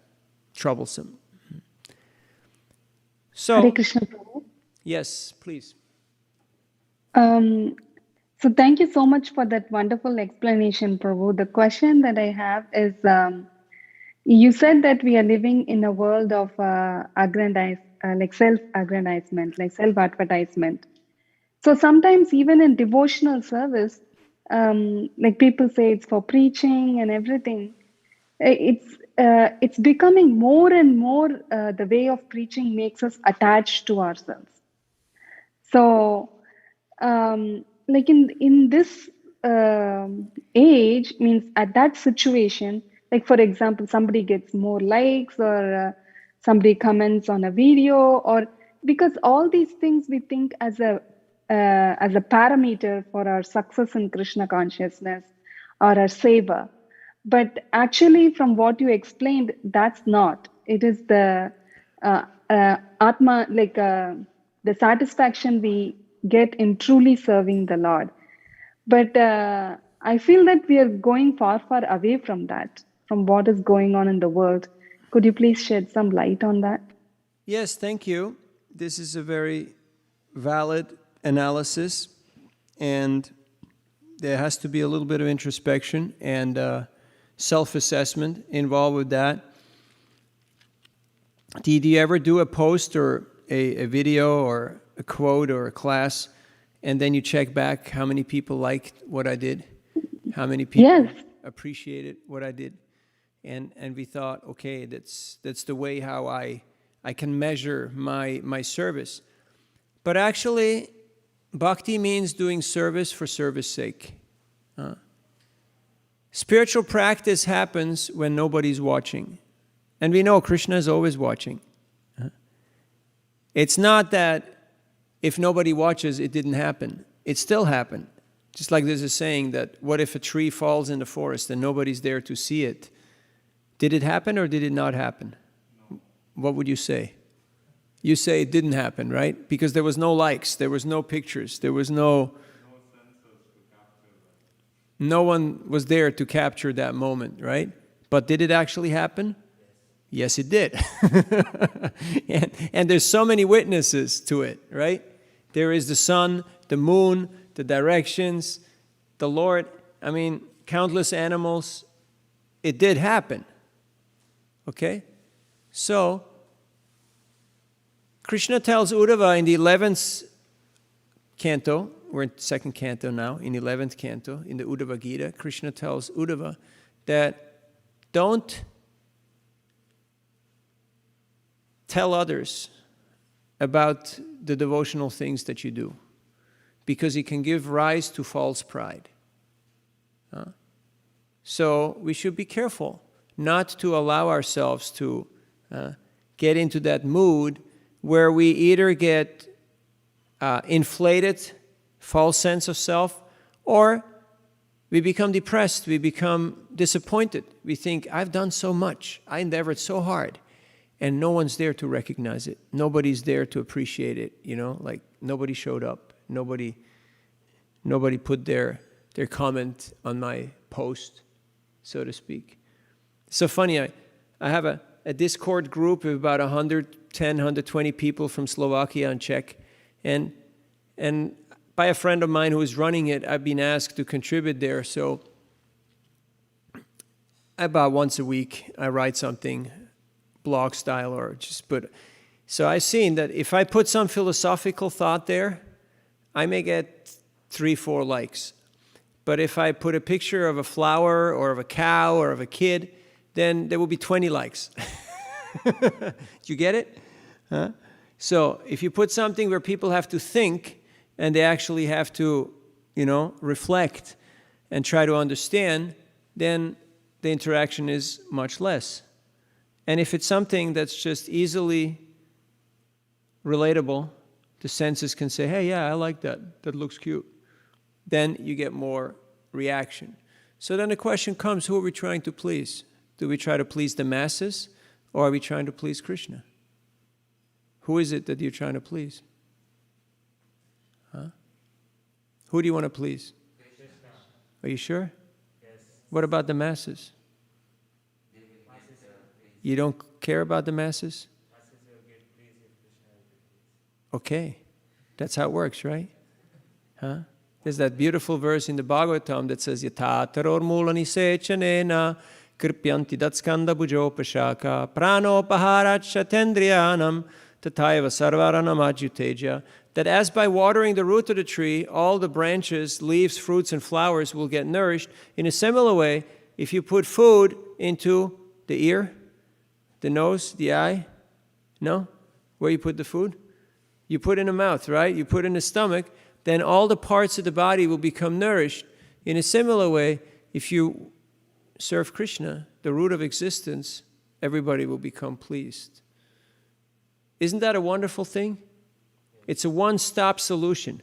troublesome. So, Hare Krishna Prabhu. Yes, please. So thank you so much for that wonderful explanation, Prabhu. The question that I have is, you said that we are living in a world of like self-aggrandizement, like self-advertisement. So sometimes even in devotional service, like people say it's for preaching and everything, it's becoming more and more the way of preaching makes us attached to ourselves. So like in this age, means at that situation, like for example, somebody gets more likes or somebody comments on a video, or because all these things we think as a parameter for our success in Krishna consciousness or our seva. But actually, from what you explained, that's not. It is the atma, like the satisfaction we get in truly serving the Lord. But I feel that we are going far, far away from that, from what is going on in the world. Could you please shed some light on that? Yes, thank you. This is a very valid analysis, and there has to be a little bit of introspection and self-assessment involved with that. Did you ever do a post or a video or a quote or a class, and then you check back how many people liked what I did, how many people appreciated what I did, and we thought, okay, that's the way how I can measure my service. But actually, bhakti means doing service for service sake. Spiritual practice happens when nobody's watching. And we know Krishna is always watching. It's not that if nobody watches, it didn't happen. It still happened. Just like there's a saying that, what if a tree falls in the forest and nobody's there to see it? Did it happen or did it not happen? No. What would you say? You say it didn't happen, right? Because there was no likes, there was no pictures, there was no one was there to capture that moment, right? But did it actually happen? Yes, it did. and there's so many witnesses to it, right? There is the sun, the moon, the directions, the Lord, countless animals. It did happen. Okay? So, Krishna tells Uddhava in the 11th canto, we're in 2nd canto now, in the 11th canto, in the Uddhava Gita, Krishna tells Uddhava that don't tell others about the devotional things that you do, because it can give rise to false pride. So we should be careful not to allow ourselves to get into that mood where we either get inflated false sense of self, or we become depressed, we become disappointed. We think, I've done so much, I endeavored so hard, and no one's there to recognize it. Nobody's there to appreciate it, like nobody showed up. Nobody put their comment on my post, so to speak. It's so funny, I have a Discord group of about 110, 120 people from Slovakia and Czech, and by a friend of mine who is running it, I've been asked to contribute there. So about once a week, I write something, blog style, or just put. So I've seen that if I put some philosophical thought there, I may get 3-4 likes. But if I put a picture of a flower or of a cow or of a kid, then there will be 20 likes. You get it? Huh? So if you put something where people have to think, and they actually have to, reflect and try to understand, then the interaction is much less. And if it's something that's just easily relatable, the senses can say, hey, yeah, I like that. That looks cute. Then you get more reaction. So then the question comes, who are we trying to please? Do we try to please the masses, or are we trying to please Krishna? Who is it that you're trying to please? Huh? Who do you want to please? Krishna. Are you sure? Yes. What about the masses? You don't care about the masses? Okay. That's how it works, right? Huh? There's that beautiful verse in the Bhagavatam that says, Yata taror mulani sechanena kripyanti datskanda bujopashaka pranopaharat shatendriyanam tataiva sarvaranam ajuteja. That as by watering the root of the tree, all the branches, leaves, fruits, and flowers will get nourished. In a similar way, if you put food into the ear, the nose, the eye, no? Where you put the food? You put in the mouth, right? You put in the stomach, then all the parts of the body will become nourished. In a similar way, if you serve Krishna, the root of existence, everybody will become pleased. Isn't that a wonderful thing? It's a one-stop solution.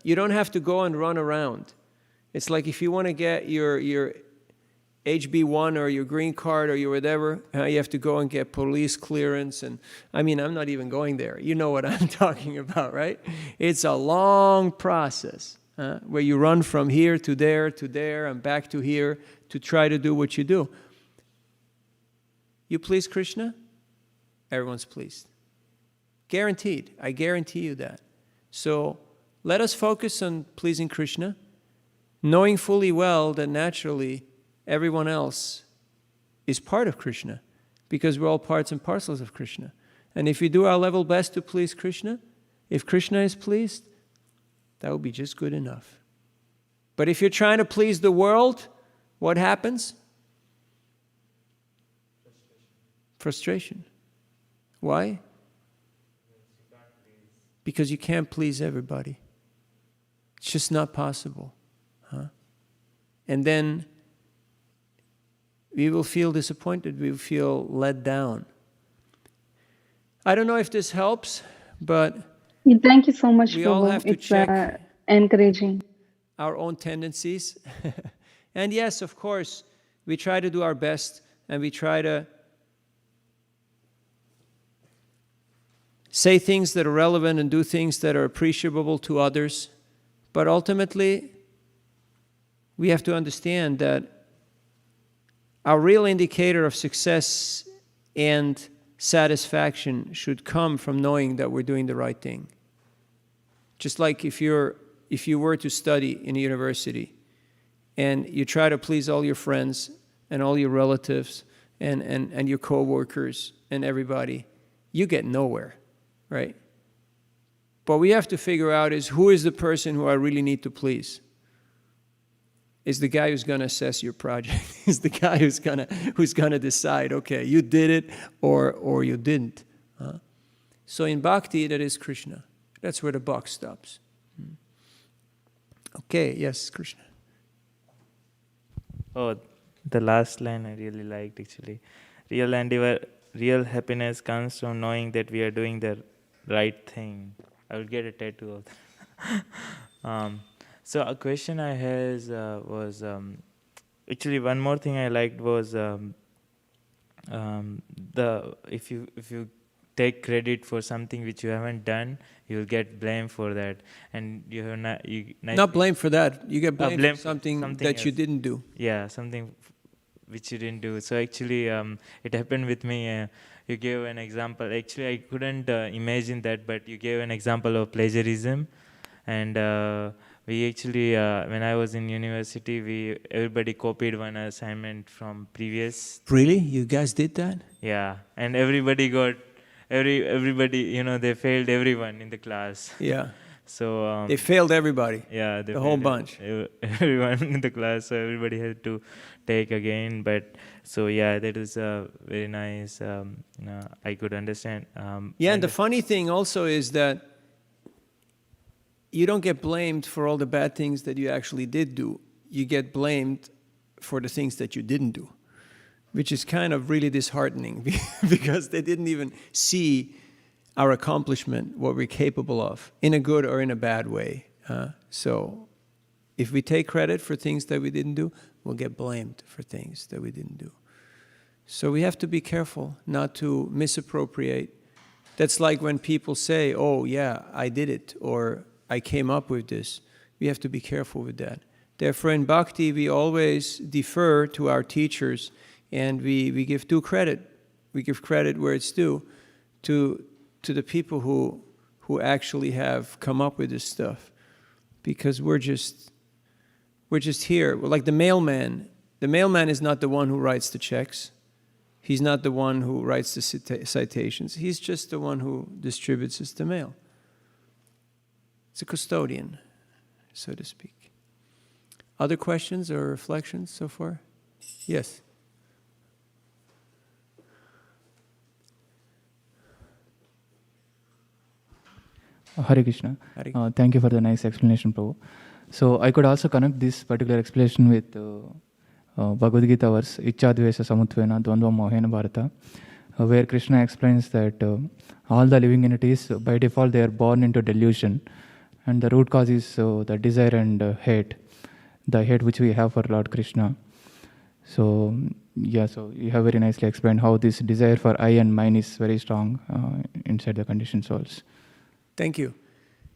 You don't have to go and run around. It's like if you want to get your HB1 or your green card or your whatever, you have to go and get police clearance. And I'm not even going there. You know what I'm talking about, right? It's a long process where you run from here to there, and back to here to try to do what you do. You please Krishna, everyone's pleased. Guaranteed. I guarantee you that. So let us focus on pleasing Krishna, knowing fully well that naturally everyone else is part of Krishna, because we're all parts and parcels of Krishna. And if we do our level best to please Krishna, if Krishna is pleased, that will be just good enough. But if you're trying to please the world, what happens? Frustration. Why? Because you can't please everybody. It's just not possible. And then we will feel disappointed. We will feel let down. I don't know if this helps, but thank you so much, we all Prabhu. have to It's check encouraging. our own tendencies. And yes, of course, we try to do our best, and we try to say things that are relevant and do things that are appreciable to others. But ultimately, we have to understand that our real indicator of success and satisfaction should come from knowing that we're doing the right thing. Just like if you were to study in a university and you try to please all your friends and all your relatives and your co-workers and everybody, you get nowhere, right? But we have to figure out is who is the person who I really need to please? Is the guy who's going to assess your project? Is the guy who's going to decide, okay, you did it or you didn't? So in bhakti, that is Krishna. That's where the buck stops. Okay, yes, Krishna. Oh, the last line I really liked actually. Real happiness comes from knowing that we are doing the right thing. I will get a tattoo of that. So a question I had was actually one more thing I liked was the if you take credit for something which you haven't done, you'll get blamed for that, and you have Not blamed for that. You get blamed blame for something something that you else. didn't do. Yeah, something which you didn't do. So actually, it happened with me. You gave an example. Actually, I couldn't imagine that, but you gave an example of plagiarism, and we actually, when I was in university, everybody copied one assignment from previous. Really? You guys did that? Yeah, and everybody got everybody. They failed everyone in the class. Yeah. So They failed everybody. yeah, the whole bunch. Everyone in the class, so everybody had to take again. But so yeah, that is very nice. I could understand. Yeah, and the funny thing also is that you don't get blamed for all the bad things that you actually did do. You get blamed for the things that you didn't do, which is kind of really disheartening because they didn't even see our accomplishment, what we're capable of, in a good or in a bad way. So if we take credit for things that we didn't do, we'll get blamed for things that we didn't do. So we have to be careful not to misappropriate. That's like when people say, oh yeah, I did it, or I came up with this. We have to be careful with that. Therefore, in Bhakti, we always defer to our teachers, and we give due credit. We give credit where it's due to the people who actually have come up with this stuff, because we're just here. We're like the mailman. The mailman is not the one who writes the checks. He's not the one who writes the citations. He's just the one who distributes us the mail. It's a custodian, so to speak. Other questions or reflections so far? Yes. Hare Krishna. Thank you for the nice explanation, Prabhu. So I could also connect this particular explanation with Bhagavad Gita verse, Ichchadvesha samutvena dvandva mohena bharata, where Krishna explains that all the living entities, by default, they are born into delusion. And the root cause is the desire and hate, the hate which we have for Lord Krishna. So, yeah, so you have very nicely explained how this desire for I and mine is very strong inside the conditioned souls. Thank you.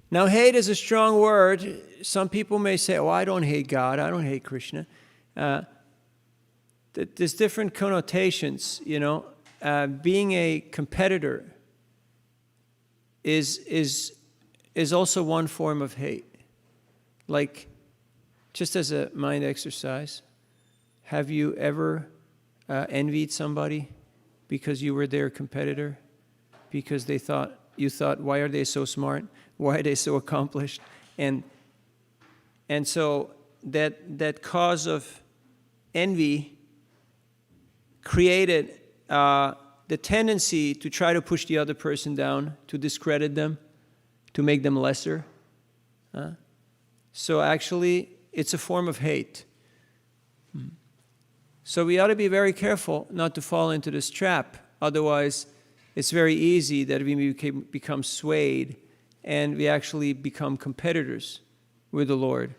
Now, hate is a strong word. Some people may say, oh, I don't hate God, I don't hate Krishna. There's different connotations, being a competitor is also one form of hate. Like, just as a mind exercise, have you ever envied somebody because you were their competitor? Because you thought, why are they so smart? Why are they so accomplished? And so that cause of envy created the tendency to try to push the other person down, to discredit them, to make them lesser. So actually, it's a form of hate. So we ought to be very careful not to fall into this trap. Otherwise, it's very easy that we become swayed and we actually become competitors with the Lord.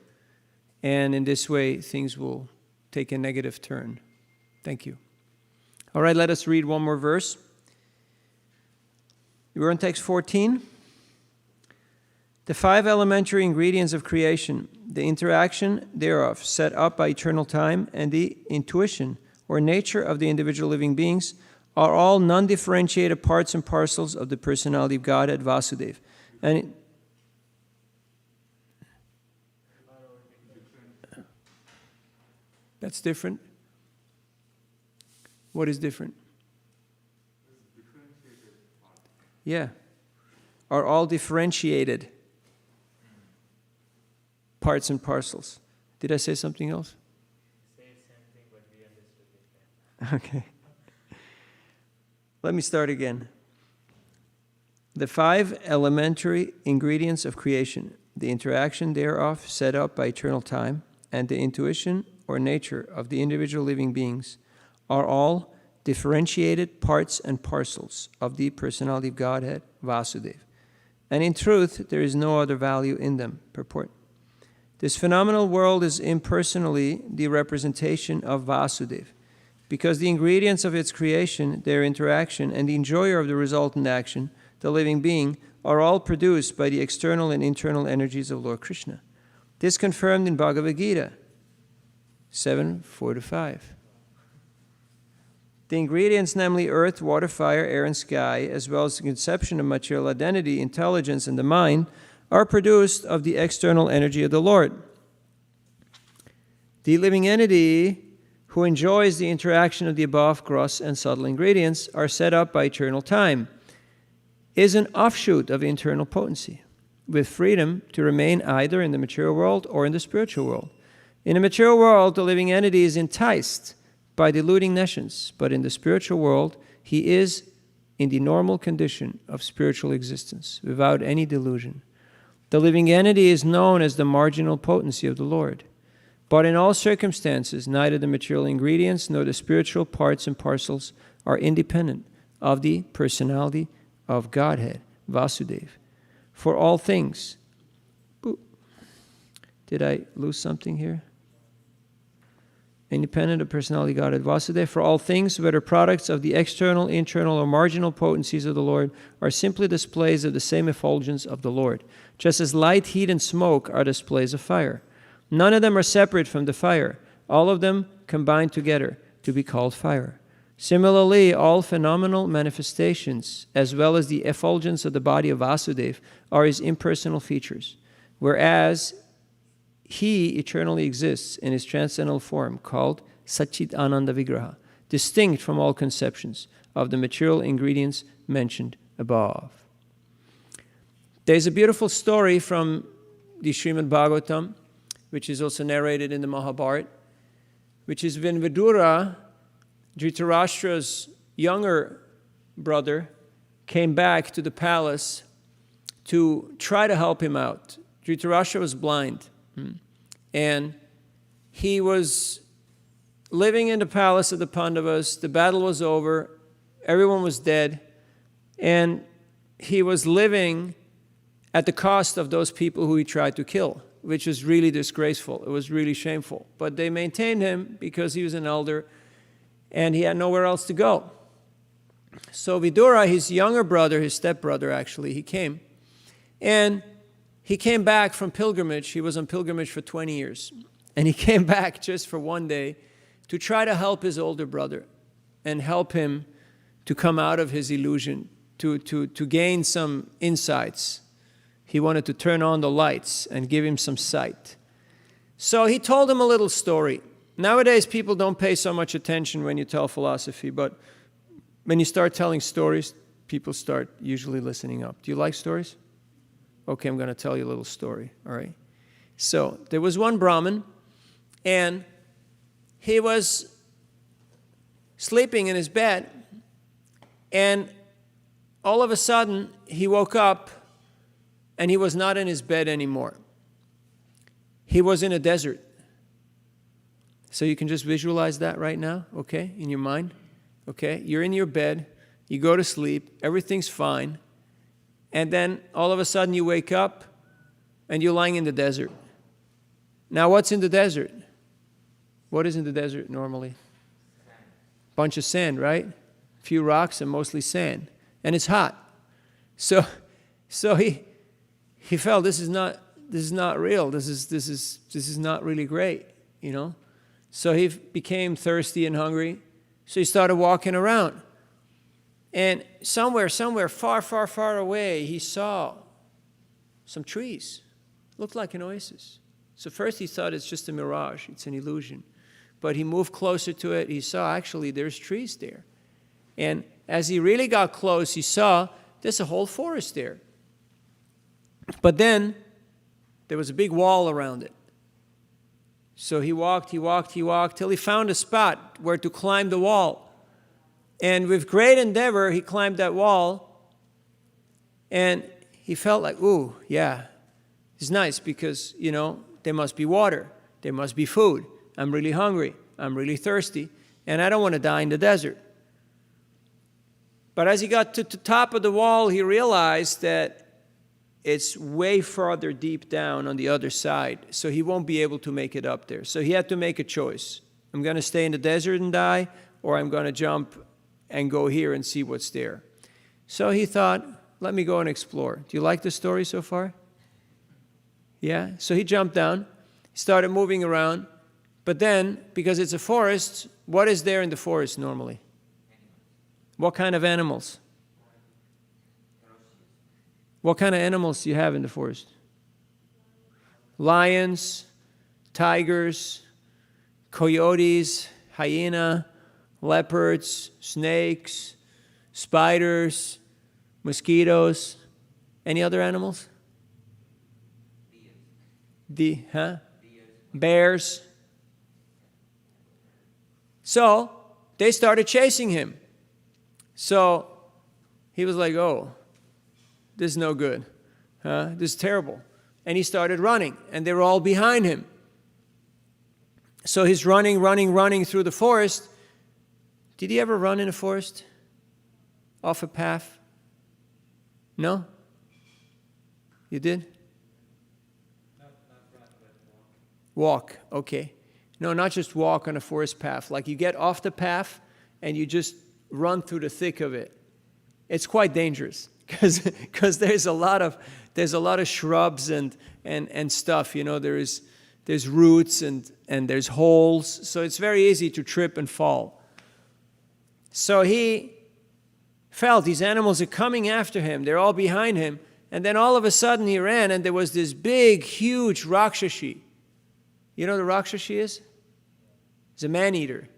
And in this way, things will take a negative turn. Thank you. All right, let us read one more verse. We're on text 14. The 5 elementary ingredients of creation, the interaction thereof, set up by eternal time, and the intuition or nature of the individual living beings are all non-differentiated parts and parcels of the personality of Godhead, Vasudeva. And that's different. What is different? Yeah. Are all differentiated parts and parcels. Did I say something else? Say the same thing, but we understood it. Okay. Let me start again. The 5 elementary ingredients of creation, the interaction thereof set up by eternal time, and the intuition or nature of the individual living beings are all differentiated parts and parcels of the personality of Godhead, Vasudeva. and in truth, there is no other value in them. Purport. This phenomenal world is impersonally the representation of Vasudeva, because the ingredients of its creation, their interaction, and the enjoyer of the resultant action, the living being, are all produced by the external and internal energies of Lord Krishna. This confirmed in Bhagavad Gita 7:4-5. The ingredients, namely earth, water, fire, air, and sky, as well as the conception of material identity, intelligence, and the mind, are produced of the external energy of the Lord. The living entity who enjoys the interaction of the above gross and subtle ingredients are set up by eternal time, is an offshoot of internal potency, with freedom to remain either in the material world or in the spiritual world. In the material world, the living entity is enticed by deluding nations, but in the spiritual world, he is in the normal condition of spiritual existence, without any delusion. The living entity is known as the marginal potency of the Lord. But in all circumstances, neither the material ingredients nor the spiritual parts and parcels are independent of the personality of Godhead, Vasudeva. For all things, did I lose something here? Independent of personality, Godhead, Vasudeva. For all things, whether products of the external, internal, or marginal potencies of the Lord, are simply displays of the same effulgence of the Lord, just as light, heat, and smoke are displays of fire. None of them are separate from the fire. All of them combine together to be called fire. Similarly, all phenomenal manifestations, as well as the effulgence of the body of Vasudeva, are his impersonal features, whereas he eternally exists in his transcendental form called Satchit Ananda Vigraha, distinct from all conceptions of the material ingredients mentioned above. There's a beautiful story from the Srimad Bhagavatam, which is also narrated in the Mahabharata, which is when Vidura, Dhritarashtra's younger brother, came back to the palace to try to help him out. Dhritarashtra was blind, and he was living in the palace of the Pandavas. The battle was over, everyone was dead, and he was living at the cost of those people who he tried to kill, which was really disgraceful. It was really shameful. But they maintained him because he was an elder and he had nowhere else to go. So Vidura, his younger brother, his stepbrother actually, he came. And he came back from pilgrimage. He was on pilgrimage for 20 years. And he came back just for one day to try to help his older brother and help him to come out of his illusion, to gain some insights. He wanted to turn on the lights and give him some sight. So he told him a little story. Nowadays, people don't pay so much attention when you tell philosophy, but when you start telling stories, people start usually listening up. Do you like stories? Okay, I'm going to tell you a little story, all right? So there was one Brahmin, and he was sleeping in his bed, and all of a sudden, he woke up, and he was not in his bed anymore. He was in a desert. So you can just visualize that right now, okay, in your mind. Okay, you're in your bed, you go to sleep, everything's fine, and then all of a sudden you wake up and you're lying in the desert. Now what's in the desert? What is in the desert normally? Bunch of sand, right? A few rocks and mostly sand. And it's hot. So he felt this is not real. This is not really great, you know? So he became thirsty and hungry. So he started walking around. And somewhere, far away, he saw some trees. Looked like an oasis. So first he thought it's just a mirage, it's an illusion. But he moved closer to it, he saw actually there's trees there. And as he really got close, he saw there's a whole forest there. But then there was a big wall around it. So he walked till he found a spot where to climb the wall. And with great endeavor, he climbed that wall. And he felt like, ooh, yeah, it's nice because, you know, there must be water. There must be food. I'm really hungry. I'm really thirsty. And I don't want to die in the desert. But as he got to the top of the wall, he realized that it's way farther deep down on the other side, so he won't be able to make it up there. So he had to make a choice. I'm going to stay in the desert and die, or I'm going to jump and go here and see what's there. So he thought, let me go and explore. Do you like the story so far? Yeah? So he jumped down, started moving around, but then, because it's a forest, what is there in the forest normally? What kind of animals? What kind of animals do you have in the forest? Lions, tigers, coyotes, hyena, leopards, snakes, spiders, mosquitoes. Any other animals? Bears. So they started chasing him. So he was like, oh, this is no good. This is terrible. And he started running, and they were all behind him. So he's running through the forest. Did he ever run in a forest? Off a path? No? You did? Not run, but Walk, okay. No, not just walk on a forest path. Like you get off the path and you just run through the thick of it. It's quite dangerous because there's a lot of shrubs and stuff. You know, there's roots and there's holes, so it's very easy to trip and fall. So he felt these animals are coming after him. They're all behind him. And then all of a sudden he ran, and there was this big, huge Rakshasi. You know what a Rakshasi is? It's a man-eater.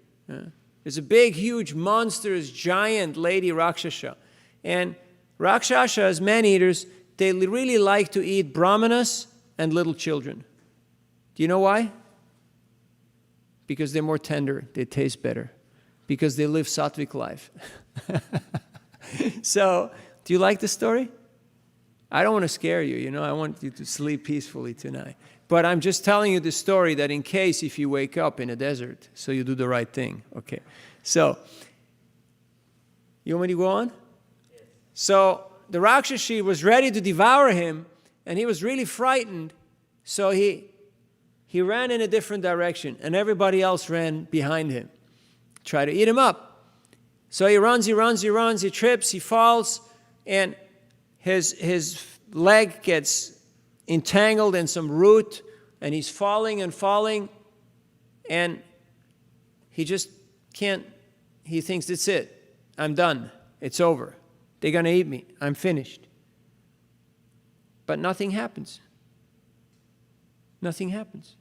There's a big, huge, monstrous, giant lady Rakshasa. And Rakshasas, man-eaters, they really like to eat brahmanas and little children. Do you know why? Because they're more tender. They taste better. Because they live sattvic life. So, do you like the story? I don't want to scare you, you know. I want you to sleep peacefully tonight. But I'm just telling you the story that in case if you wake up in a desert, so you do the right thing. Okay. So, you want me to go on? Yes. So, the Rakshasi was ready to devour him, and he was really frightened. So he ran in a different direction, and everybody else ran behind him, tried to eat him up. So he runs, he trips, he falls, and his leg gets entangled in some root, and he's falling, and he just can't, he thinks, that's it, I'm done, it's over, they're going to eat me, I'm finished. But nothing happens. Nothing happens.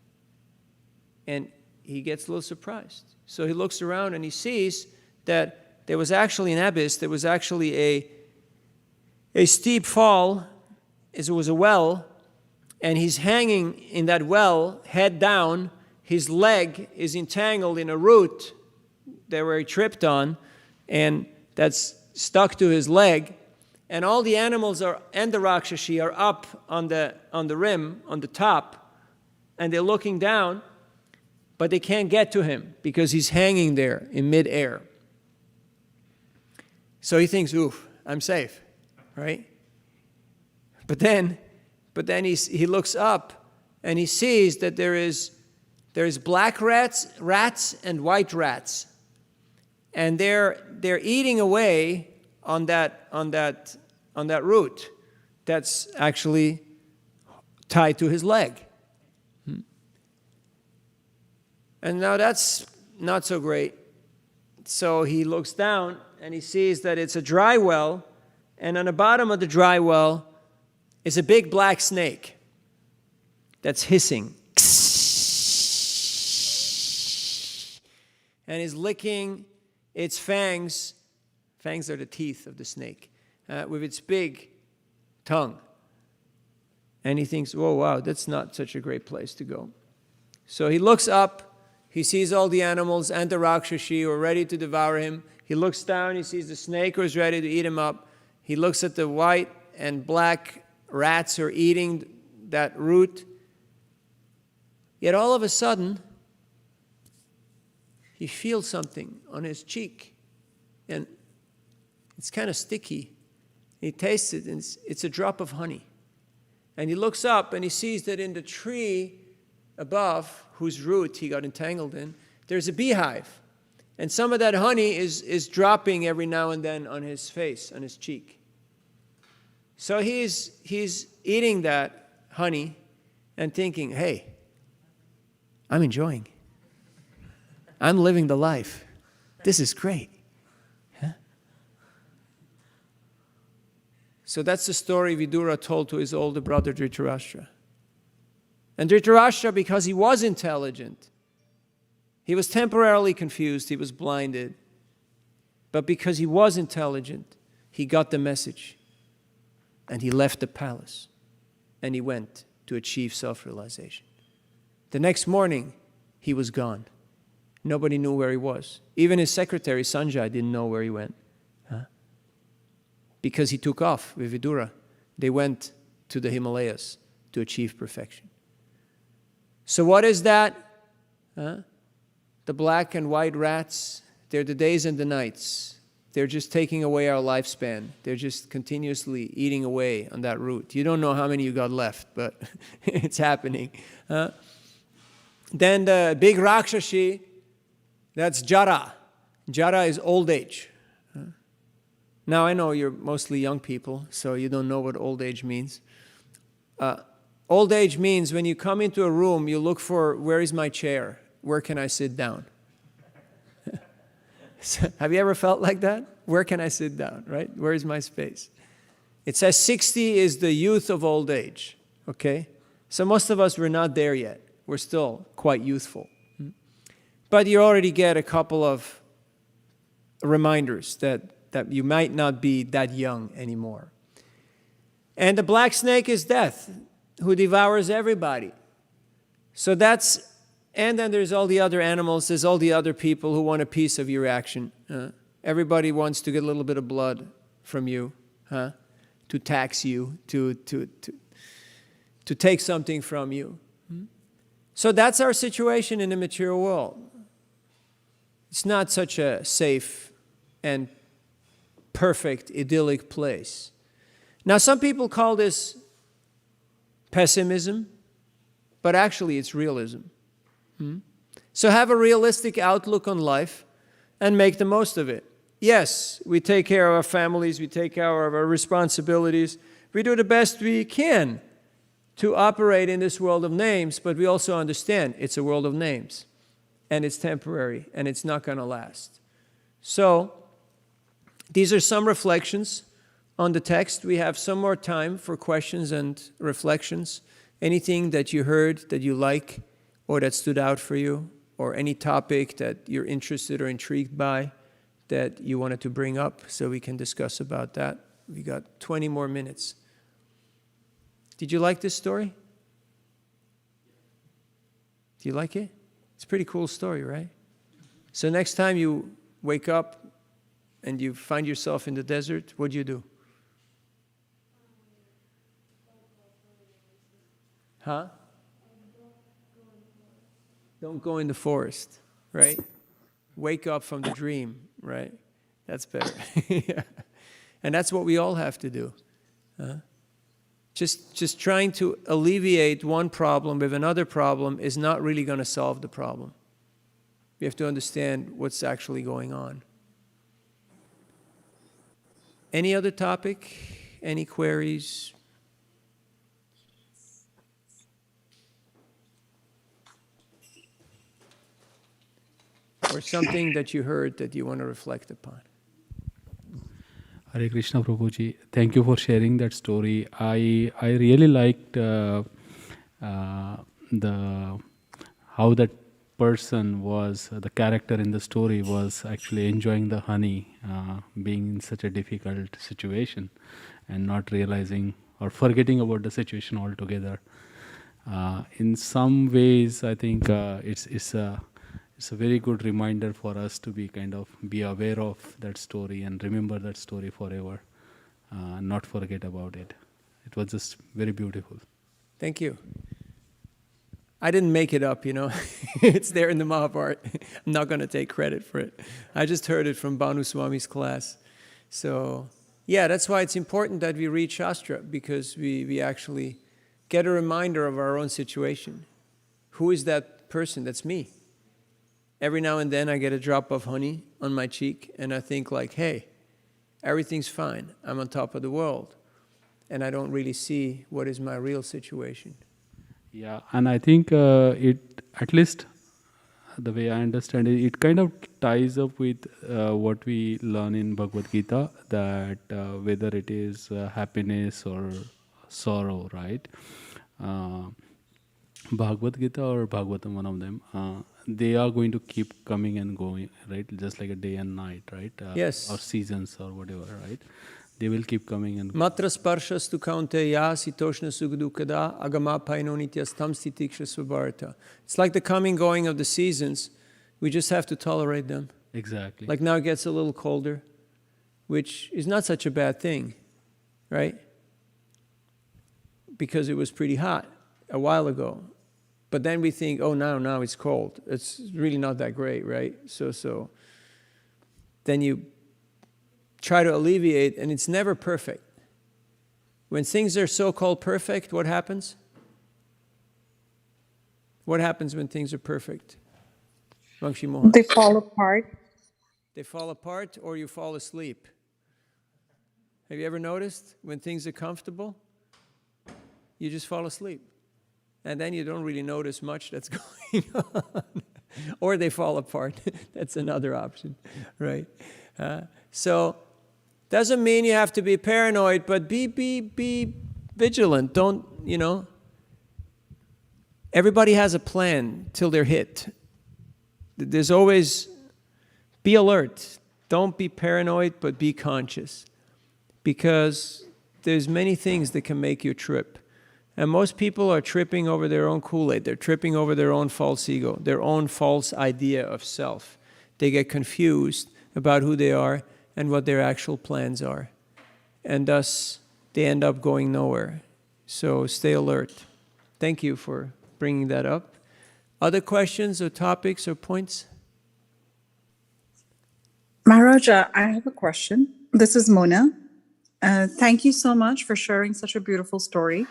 And he gets a little surprised. So he looks around and he sees that there was actually an abyss, there was actually a steep fall, it was a well, and he's hanging in that well, head down, his leg is entangled in a root that where he tripped on, and that's stuck to his leg, and all the animals and the Rakshasi are up on the rim, on the top, and they're looking down, but they can't get to him because he's hanging there in midair. So he thinks, oof, I'm safe, right? But then he looks up and he sees that there's black rats and white rats, and they're eating away on that root that's actually tied to his leg. And now that's not so great. So he looks down and he sees that it's a dry well, and on the bottom of the dry well is a big black snake that's hissing. And is licking its fangs. Fangs are the teeth of the snake, with its big tongue. And he thinks, oh, wow, that's not such a great place to go. So he looks up. He sees all the animals and the Rakshasi who are ready to devour him. He looks down. He sees the snake who is ready to eat him up. He looks at the white and black rats who are eating that root. Yet all of a sudden, he feels something on his cheek. And it's kind of sticky. He tastes it, and it's a drop of honey. And he looks up and he sees that in the tree above, whose root he got entangled in, there's a beehive. And some of that honey is dropping every now and then on his face, on his cheek. So he's eating that honey and thinking, hey, I'm enjoying. I'm living the life. This is great. Huh? So that's the story Vidura told to his older brother Dhritarashtra. And Dhritarashtra, because he was intelligent, he was temporarily confused, he was blinded. But because he was intelligent, he got the message. And he left the palace. And he went to achieve self-realization. The next morning, he was gone. Nobody knew where he was. Even his secretary, Sanjay, didn't know where he went. Huh? Because he took off with Vidura. They went to the Himalayas to achieve perfection. So what is that? Huh? The black and white rats, they're the days and the nights. They're just taking away our lifespan. They're just continuously eating away on that root. You don't know how many you got left, but it's happening. Then the big Rakshashi, that's Jara. Jara is old age. Now I know you're mostly young people, so you don't know what old age means. Old age means when you come into a room, you look for, where is my chair? Where can I sit down? So, have you ever felt like that? Where can I sit down, right? Where is my space? It says 60 is the youth of old age, okay? So most of us, we're not there yet. We're still quite youthful. But you already get a couple of reminders that you might not be that young anymore. And the black snake is death, who devours everybody. So that's, and then there's all the other animals, there's all the other people who want a piece of your action. Everybody wants to get a little bit of blood from you, to tax you, to take something from you. So that's our situation in the material world. It's not such a safe and perfect, idyllic place. Now, some people call this pessimism, but actually it's realism. So have a realistic outlook on life and make the most of it. Yes, we take care of our families, we take care of our responsibilities, we do the best we can to operate in this world of names, but we also understand it's a world of names, and it's temporary, and it's not going to last. So, these are some reflections on the text. We have some more time for questions and reflections. Anything that you heard that you like or that stood out for you, or any topic that you're interested or intrigued by that you wanted to bring up so we can discuss about that. We got 20 more minutes. Did you like this story? Do you like it? It's a pretty cool story, right? So next time you wake up and you find yourself in the desert, what do you do? Huh? Don't go in the forest, right? Wake up from the dream, right? That's better. Yeah. And that's what we all have to do. Just trying to alleviate one problem with another problem is not really going to solve the problem. We have to understand what's actually going on. Any other topic? Any queries? Or something that you heard that you want to reflect upon? Hare Krishna Prabhuji, thank you for sharing that story. I really liked the how that person was, the character in the story was actually enjoying the honey, being in such a difficult situation and not realizing or forgetting about the situation altogether. In some ways, I think it's a very good reminder for us to be aware of that story and remember that story forever, not forget about it. It was just very beautiful. Thank you. I didn't make it up, you know. It's there in the Mahabharata. I'm not going to take credit for it. I just heard it from Bhanu Swami's class. So, yeah, that's why it's important that we read Shastra, because we actually get a reminder of our own situation. Who is that person? That's me. Every now and then I get a drop of honey on my cheek and I think like, hey, everything's fine. I'm on top of the world. And I don't really see what is my real situation. Yeah, and I think it, at least the way I understand it, it kind of ties up with what we learn in Bhagavad Gita, that whether it is happiness or sorrow, right? Bhagavad Gita or Bhagavatam, one of them, they are going to keep coming and going, right? Just like a day and night, right? Yes. Or seasons or whatever, right? They will keep coming and Matra sparshas tu kaunteya sitoshna sugdukada agama painonityas tam stitiksha svabharata. It's like the coming going of the seasons. We just have to tolerate them. exactly. Like now it gets a little colder, which is not such a bad thing, right? Because it was pretty hot a while ago. But then we think, oh, now it's cold. It's really not that great, right? So then you try to alleviate, and it's never perfect. When things are so-called perfect, what happens? What happens when things are perfect? Vamshi Mohan. They fall apart. They fall apart or you fall asleep. Have you ever noticed when things are comfortable, you just fall asleep? And then you don't really notice much that's going on. Or they fall apart. That's another option, right? So doesn't mean you have to be paranoid, but be vigilant. Don't, everybody has a plan till they're hit. There's always, be alert. Don't be paranoid, but be conscious. Because there's many things that can make you trip. And most people are tripping over their own Kool-Aid. They're tripping over their own false ego, their own false idea of self. They get confused about who they are and what their actual plans are. And thus, they end up going nowhere. So stay alert. Thank you for bringing that up. Other questions or topics or points? Maharaja, I have a question. This is Mona. Thank you so much for sharing such a beautiful story.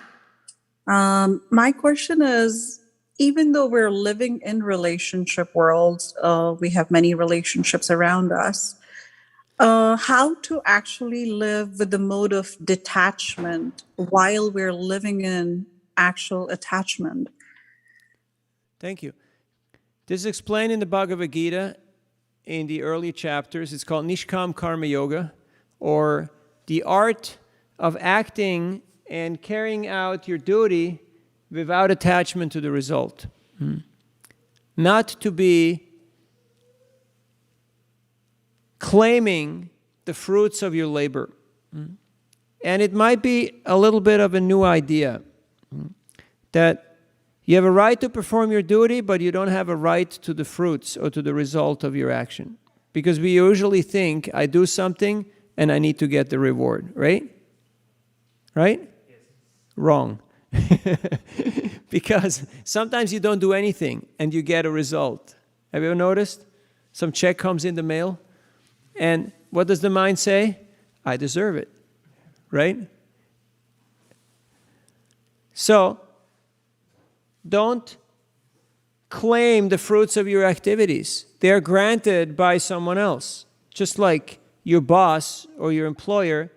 My question is, even though we're living in relationship worlds, we have many relationships around us, how to actually live with the mode of detachment while we're living in actual attachment? Thank you. This is explained in the Bhagavad Gita in the early chapters. It's called Nishkam Karma Yoga, or the art of acting and carrying out your duty without attachment to the result. Not to be claiming the fruits of your labor. And it might be a little bit of a new idea, that you have a right to perform your duty, but you don't have a right to the fruits or to the result of your action. Because we usually think, I do something and I need to get the reward, right? Right? Yes. Wrong. Because sometimes you don't do anything and you get a result. Have you ever noticed? Some check comes in the mail, and what does the mind say? I deserve it, right? So, don't claim the fruits of your activities. They are granted by someone else. Just like your boss or your employer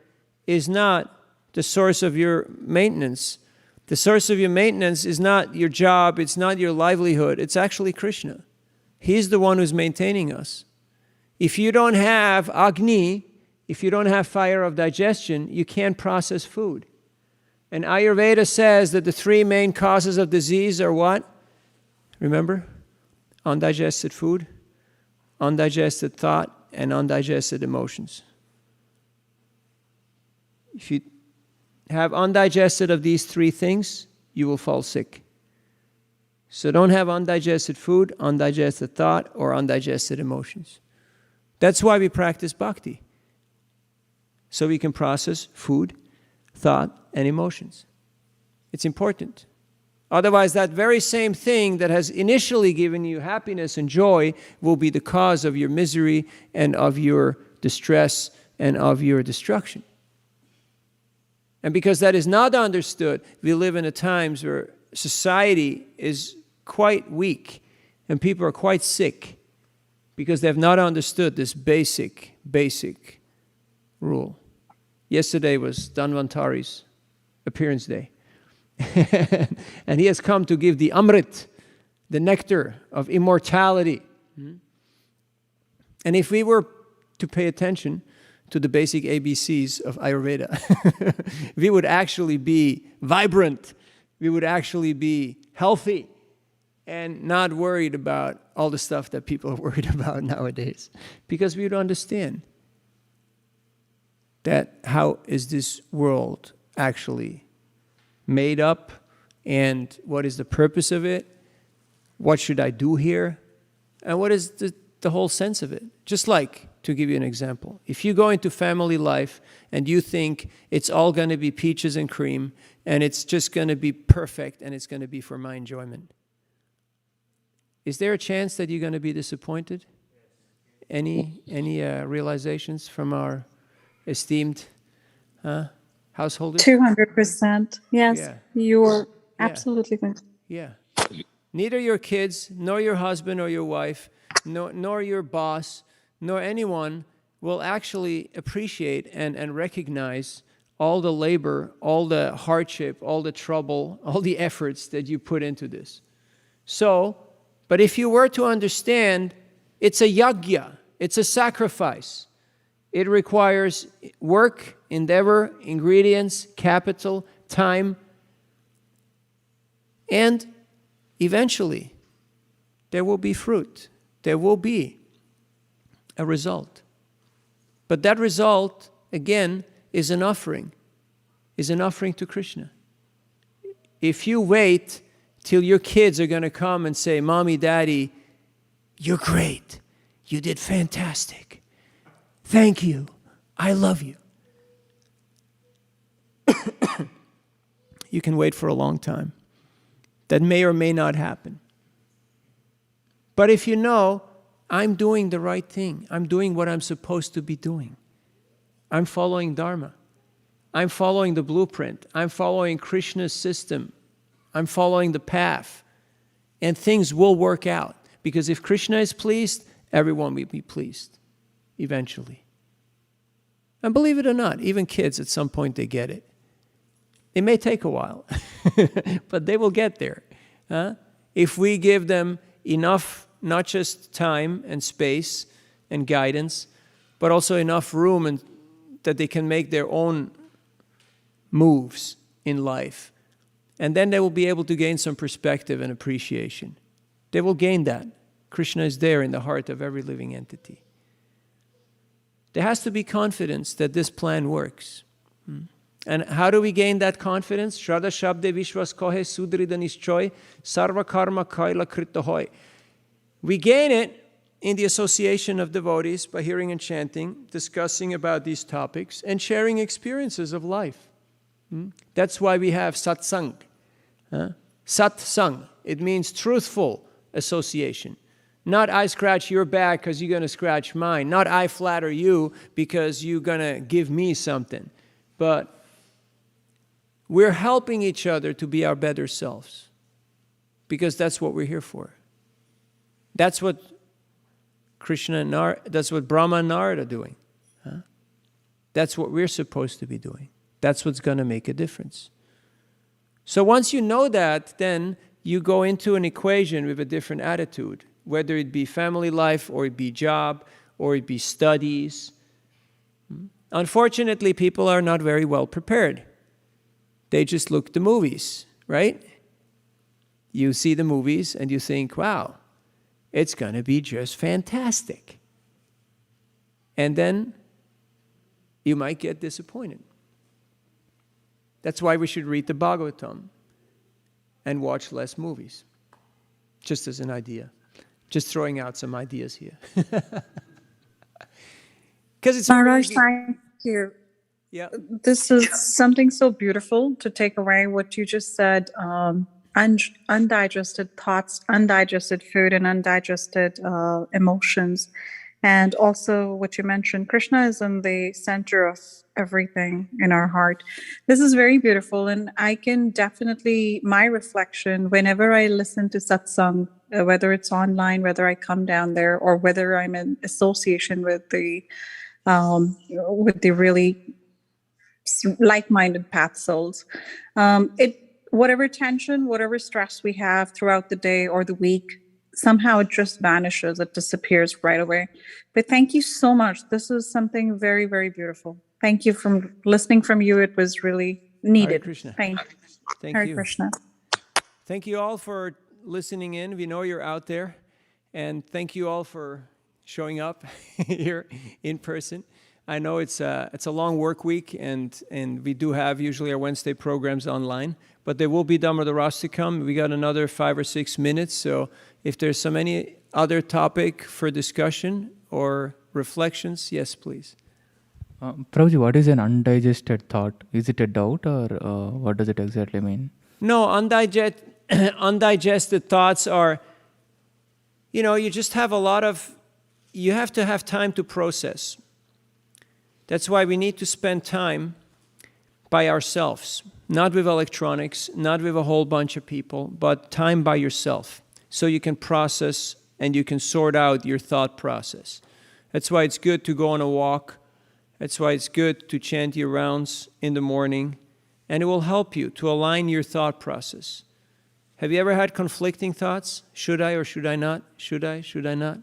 is not the source of your maintenance. The source of your maintenance is not your job, it's not your livelihood, it's actually Krishna. He's the one who's maintaining us. If you don't have Agni, if you don't have fire of digestion, you can't process food. And Ayurveda says that the three main causes of disease are what? Remember? Undigested food, undigested thought, and undigested emotions. If you have undigested of these three things, you will fall sick. So don't have undigested food, undigested thought, or undigested emotions. That's why we practice bhakti. So we can process food, thought, and emotions. It's important. Otherwise, that very same thing that has initially given you happiness and joy will be the cause of your misery and of your distress and of your destruction. And because that is not understood, we live in a times where society is quite weak and people are quite sick because they have not understood this basic rule. Yesterday was Dhanvantari's appearance day. And he has come to give the Amrit, the nectar of immortality. And if we were to pay attention to the basic ABCs of Ayurveda, we would actually be vibrant, we would actually be healthy, and not worried about all the stuff that people are worried about nowadays. Because we would understand that how is this world actually made up, and what is the purpose of it, what should I do here, and what is the whole sense of it. Just like, to give you an example, if you go into family life and you think it's all going to be peaches and cream, and it's just going to be perfect, and it's going to be for my enjoyment, is there a chance that you're going to be disappointed? Any realizations from our esteemed householders? 200%. Yes, Yeah. you're absolutely right. Yeah. Neither your kids, nor your husband or your wife, nor your boss, nor anyone will actually appreciate and recognize all the labor, all the hardship, all the trouble, all the efforts that you put into this. So, but if you were to understand, it's a yajna, it's a sacrifice. It requires work, endeavor, ingredients, capital, time, and eventually there will be fruit. There will be a result. But that result, again, is an offering to Krishna. If you wait till your kids are going to come and say, Mommy, Daddy, you're great. You did fantastic. Thank you. I love you. You can wait for a long time. That may or may not happen. But if you know, I'm doing the right thing. I'm doing what I'm supposed to be doing. I'm following Dharma. I'm following the blueprint. I'm following Krishna's system. I'm following the path. And things will work out. Because if Krishna is pleased, everyone will be pleased eventually. And believe it or not, even kids at some point they get it. It may take a while, but they will get there. If we give them enough, not just time and space and guidance, but also enough room and that they can make their own moves in life. And then they will be able to gain some perspective and appreciation. They will gain that. Krishna is there in the heart of every living entity. There has to be confidence that this plan works. And how do we gain that confidence? Shraddha Shabde Vishwas Kohe Sudrida Nishchoy Sarva Karma Kaila Krita Hoy. We gain it in the association of devotees by hearing and chanting, discussing about these topics, and sharing experiences of life. That's why we have satsang. Satsang, it means truthful association. Not I scratch your back because you're going to scratch mine. Not I flatter you because you're going to give me something. But we're helping each other to be our better selves. Because that's what we're here for. That's what Krishna and that's what Brahma and Narada are doing. That's what we're supposed to be doing. That's what's going to make a difference. So once you know that, then you go into an equation with a different attitude, whether it be family life, or it be job, or it be studies. Unfortunately, people are not very well prepared. They just look at the movies, right? You see the movies and you think, wow, it's going to be just fantastic. And then you might get disappointed. That's why we should read the Bhagavatam and watch less movies. Just as an idea. Just throwing out some ideas here. Because it's Maharaj, thank you. Yeah. This is something so beautiful to take away what you just said. Undigested thoughts, undigested food, and undigested emotions And also what you mentioned, Krishna is in the center of everything in our heart. This is very beautiful. And I can definitely, my reflection, whenever I listen to satsang, whether it's online, whether I come down there, or whether I'm in association with the really like-minded path souls, whatever tension, whatever stress we have throughout the day or the week, somehow it just vanishes, it disappears right away. But thank you so much. This is something very, very beautiful. Thank you. From listening from you, it was really needed. Hare Krishna. Thank you. Thank Hare you. Krishna. Thank you all for listening in. We know you're out there. And thank you all for showing up here in person. I know it's a long work week, and we do have usually our Wednesday programs online, but there will be Dhamma Rastikam. We got another 5 or 6 minutes, so if there's any other topic for discussion or reflections, yes, please. Prabhuji, what is an undigested thought? Is it a doubt, or what does it exactly mean? No, undigested thoughts are, you just have you have to have time to process. That's why we need to spend time by ourselves, not with electronics, not with a whole bunch of people, but time by yourself, so you can process and you can sort out your thought process. That's why it's good to go on a walk. That's why it's good to chant your rounds in the morning, and it will help you to align your thought process. Have you ever had conflicting thoughts? Should I or should I not? Should I not?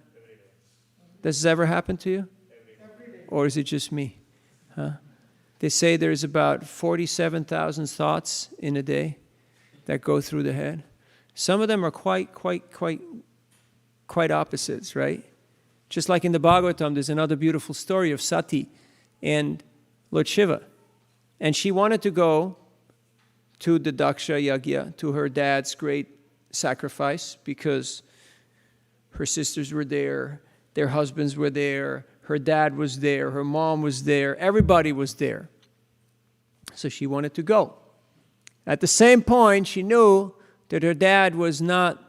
Does this ever happen to you? Or is it just me? Huh? They say there's about 47,000 thoughts in a day that go through the head. Some of them are quite opposites, right? Just like in the Bhagavatam, there's another beautiful story of Sati and Lord Shiva. And she wanted to go to the Daksha Yagya, to her dad's great sacrifice, because her sisters were there, their husbands were there, her dad was there, her mom was there, everybody was there. So she wanted to go. At the same point, she knew that her dad was not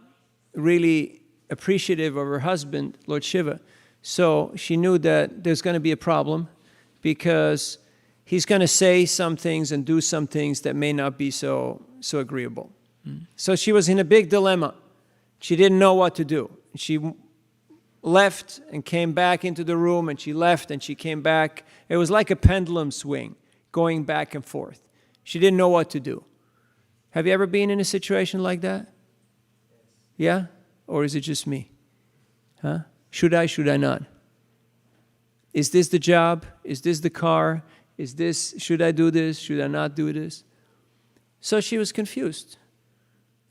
really appreciative of her husband, Lord Shiva. So she knew that there's going to be a problem, because he's going to say some things and do some things that may not be so agreeable. So she was in a big dilemma. She didn't know what to do. She left and came back into the room, and she left and she came back. It was like a pendulum swing, going back and forth. She didn't know what to do. Have you ever been in a situation like that? Yeah? Or is it just me? Huh? Should I not? Is this the job? Is this the car? Should I do this? Should I not do this? So she was confused.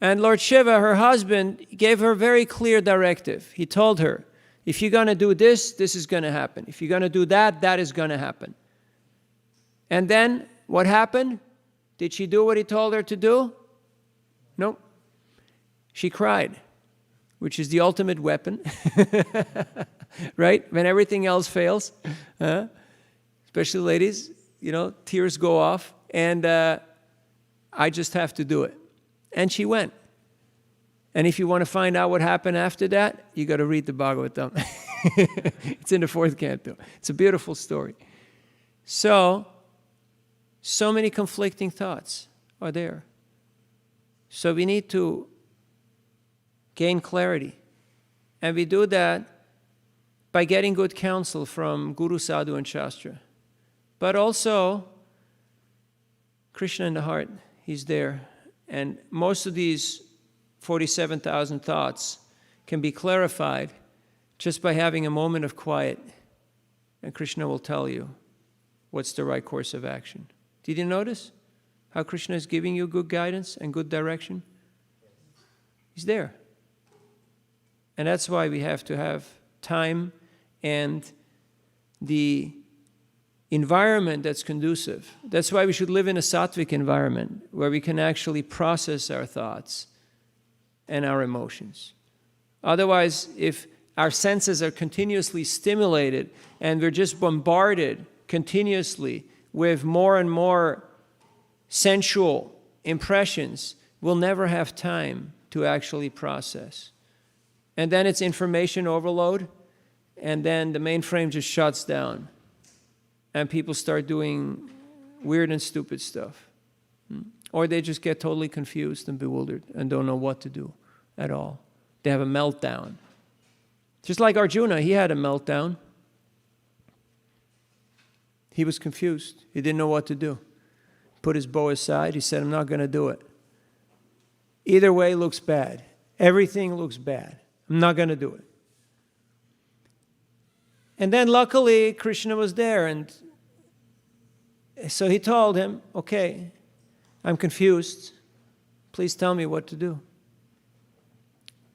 And Lord Shiva, her husband, gave her very clear directive. He told her, if you're going to do this, this is going to happen. If you're going to do that, that is going to happen. And then what happened? Did she do what he told her to do? No. She cried, which is the ultimate weapon, right? When everything else fails, especially ladies, tears go off, and I just have to do it. And she went. And if you want to find out what happened after that, you got to read the Bhagavatam. It's in the 4th canto. It's a beautiful story. So many conflicting thoughts are there. So we need to gain clarity. And we do that by getting good counsel from Guru, Sadhu, and Shastra. But also, Krishna in the heart, he's there. And most of these 47,000 thoughts can be clarified just by having a moment of quiet. And Krishna will tell you what's the right course of action. Did you notice how Krishna is giving you good guidance and good direction? He's there. And that's why we have to have time and the environment that's conducive. That's why we should live in a sattvic environment where we can actually process our thoughts and our emotions. Otherwise, if our senses are continuously stimulated and we're just bombarded continuously with more and more sensual impressions, we'll never have time to actually process. And then it's information overload, and then the mainframe just shuts down, and people start doing weird and stupid stuff. Or they just get totally confused and bewildered and don't know what to do at all. They have a meltdown. Just like Arjuna, he had a meltdown. He was confused. He didn't know what to do. Put his bow aside. He said, I'm not going to do it. Either way looks bad. Everything looks bad. I'm not going to do it. And then luckily, Krishna was there. And so he told him, okay, I'm confused. Please tell me what to do.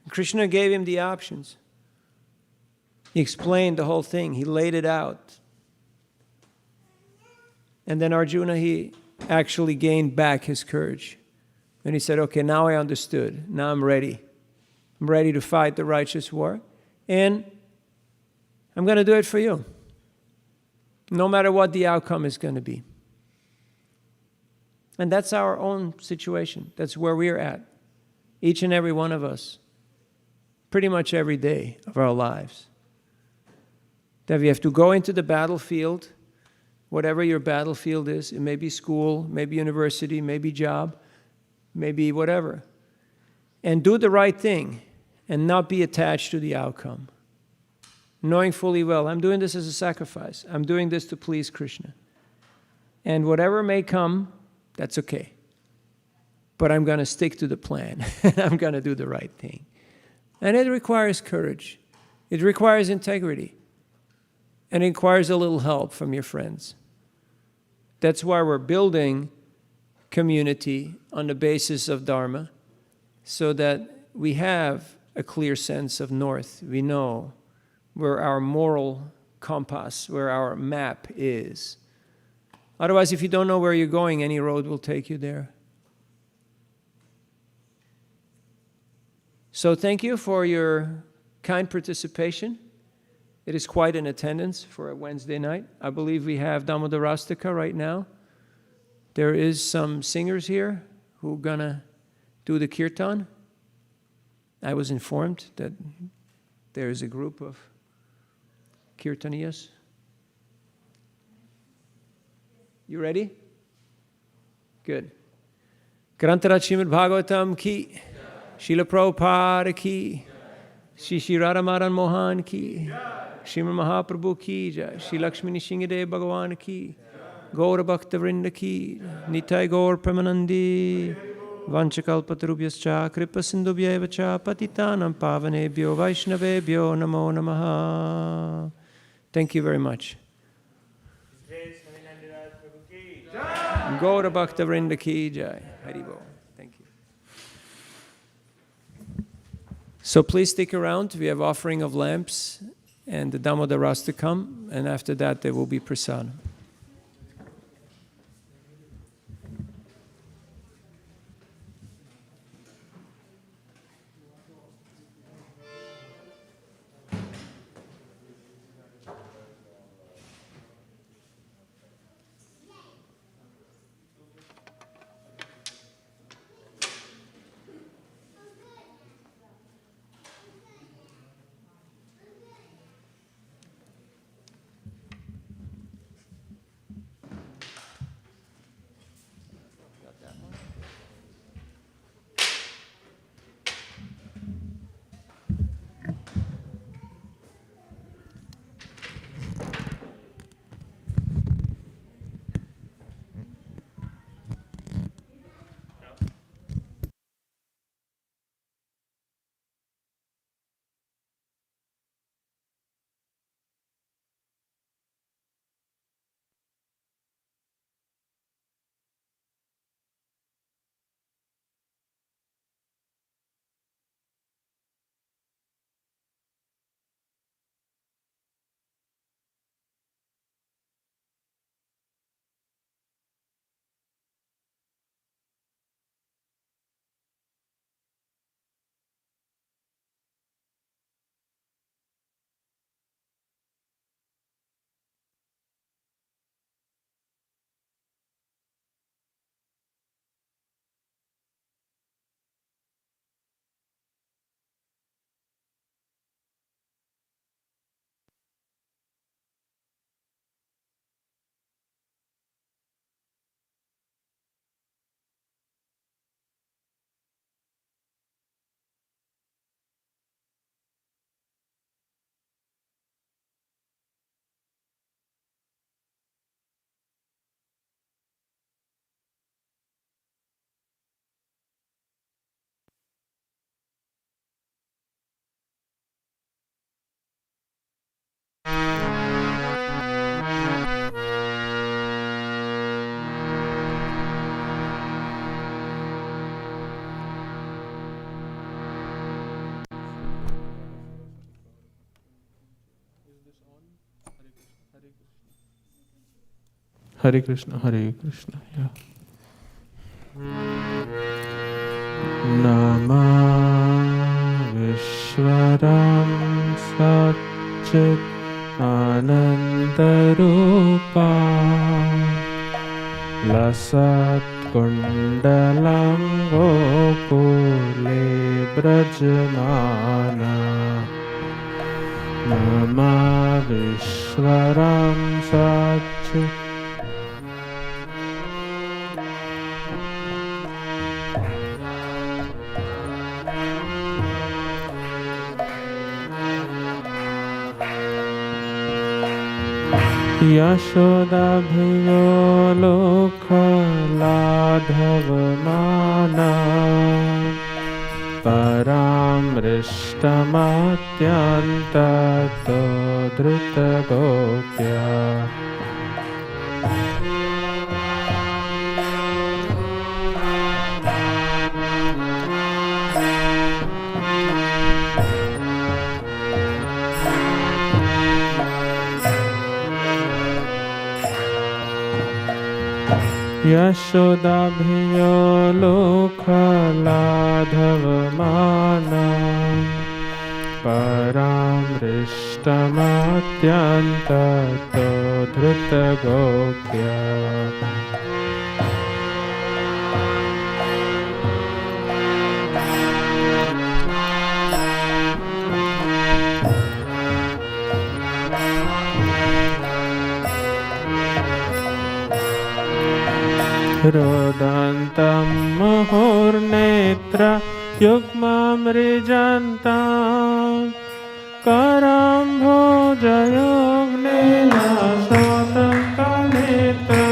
Krishna gave him the options. He explained the whole thing. He laid it out. And then Arjuna, he actually gained back his courage. And he said, okay, now I understood. Now I'm ready. I'm ready to fight the righteous war. And I'm going to do it for you. No matter what the outcome is going to be. And that's our own situation. That's where we're at. Each and every one of us. Pretty much every day of our lives. That we have to go into the battlefield, whatever your battlefield is. It may be school, maybe university, maybe job, maybe whatever. And do the right thing and not be attached to the outcome. Knowing fully well, I'm doing this as a sacrifice. I'm doing this to please Krishna. And whatever may come, that's okay. But I'm going to stick to the plan. I'm going to do the right thing. And it requires courage. It requires integrity. And it requires a little help from your friends. That's why we're building community on the basis of Dharma, so that we have a clear sense of north. We know where our moral compass, where our map is. Otherwise, if you don't know where you're going, any road will take you there. So thank you for your kind participation. It is quite an attendance for a Wednesday night. I believe we have Damodarastika right now. There is some singers here who are going to do the kirtan. I was informed that there is a group of kirtaniyas. You ready? Good. Grantarat Srimad Bhagavatam ki, Srila Prabhupada ki, Shri Radhamadan Mohan ki, Srimad Mahaprabhu ki jai, Shri Lakshmi Nrsimhadev Bhagavan ki, Gaura Bhakta Vrinda ki, Nitai Gaur Premanandi, Vanchakalpatarubhyascha, Kripa Sindhubhyeva cha, Patitanam Pavanebhyo, Vaishnavebhyo, Namo Namaha. Thank you very much. Gaura Bhakta Vrinda ki jai. Haribo. Thank you. So please stick around. We have offering of lamps and the Damodarastakam, and after that there will be prasadam. Hare Krishna, Hare Krishna. Yeah. Nama Vishwaram Satchit Anandarupa Lasat Kundalam Gokule Brajmana Nama Vishwaram Satchit Yashodabhiyo Lokha Ladhavamana Paramrishtamatyantato Dhrutagopya Yashodabhiyo Lokha Ladhavamana Paramrishtamatyantato Dhrutagopya Rodantam Mahornetra Yugmamrijantam Karam Bhojayognena Sotam Kalita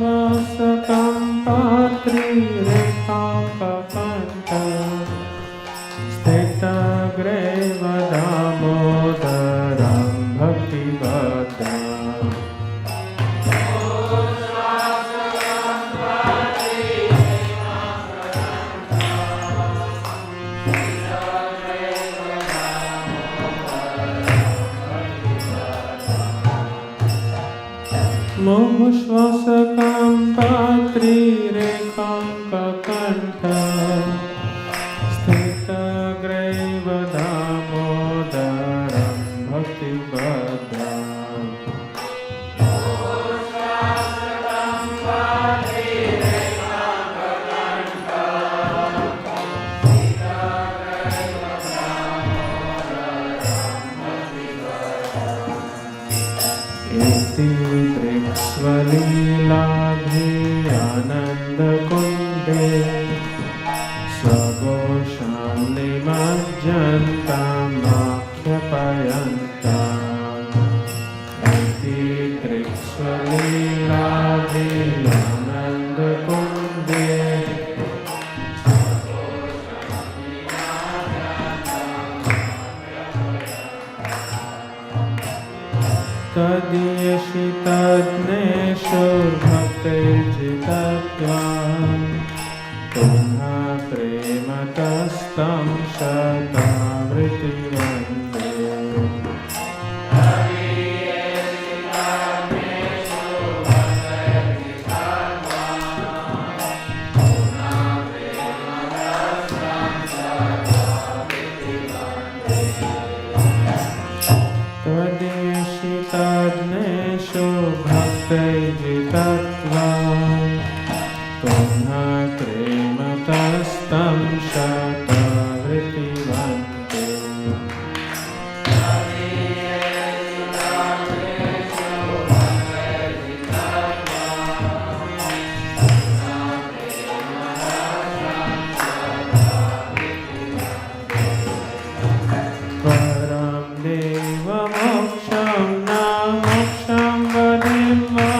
Muhusvasakam patri rekam kapanta Steta greva damodaram bhakti vadam Muhusvasakam patri rekam kakanta Stita greva damodaram bhakti vadam Iti Trikshvalilabhi Ananda Kunde Sagosham Nimajjantam Akyapayantam Iti Trikshvalilabhi Ananda Kunde Tadiyashitadnesho bhaktirjitatvam Punya prematastam shatavriti vande Tadiyashitadnesho bhaktirjitatvam Punya prematastam shatavriti vande Param deva moksham na moksham vadimva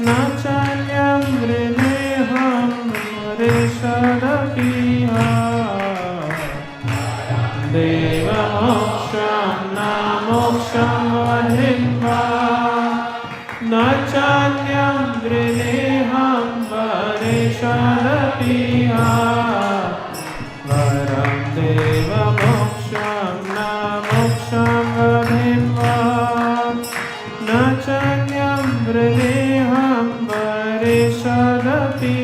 na chalyam vrineham rishadakiha deva moksham na moksham vadimva विशदपि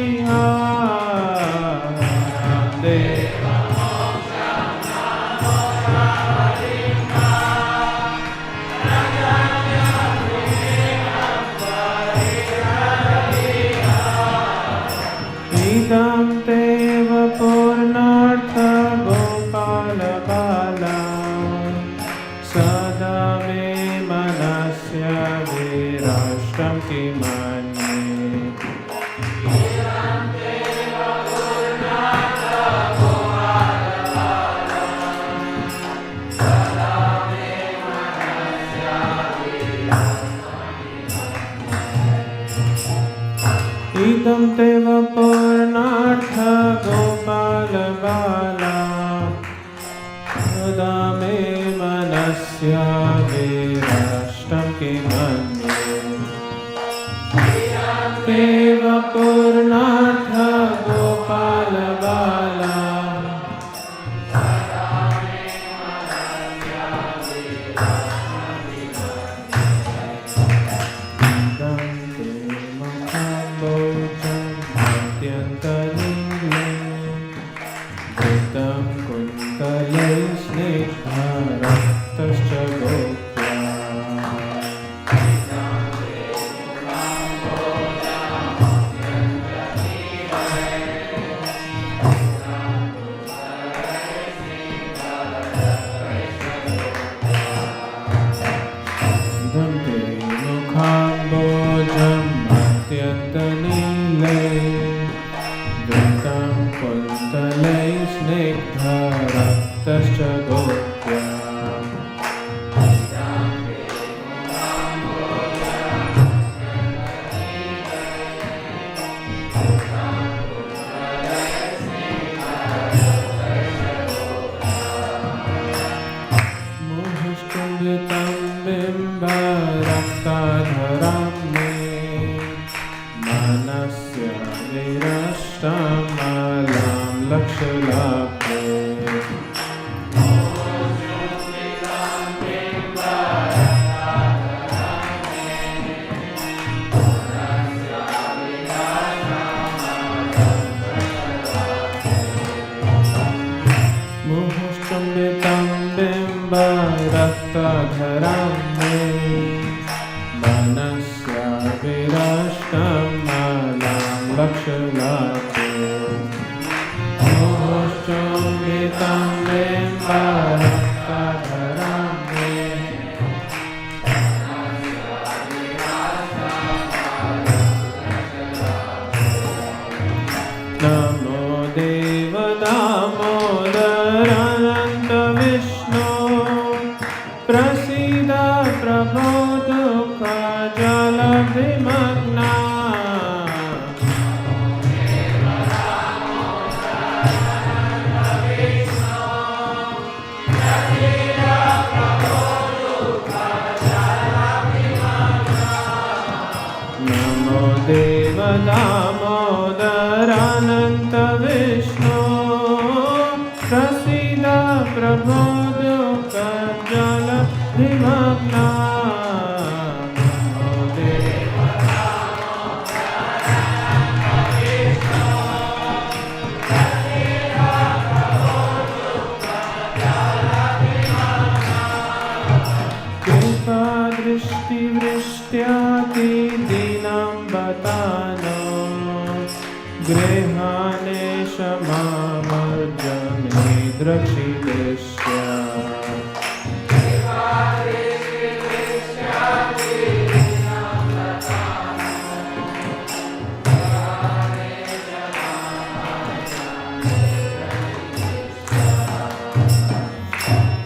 idam teva purnartha gopala bala sada me manasya virashtam kimanye idam teva purnartha gopala bala sada me manasya virashtam kimanye teva purnartha gopala bala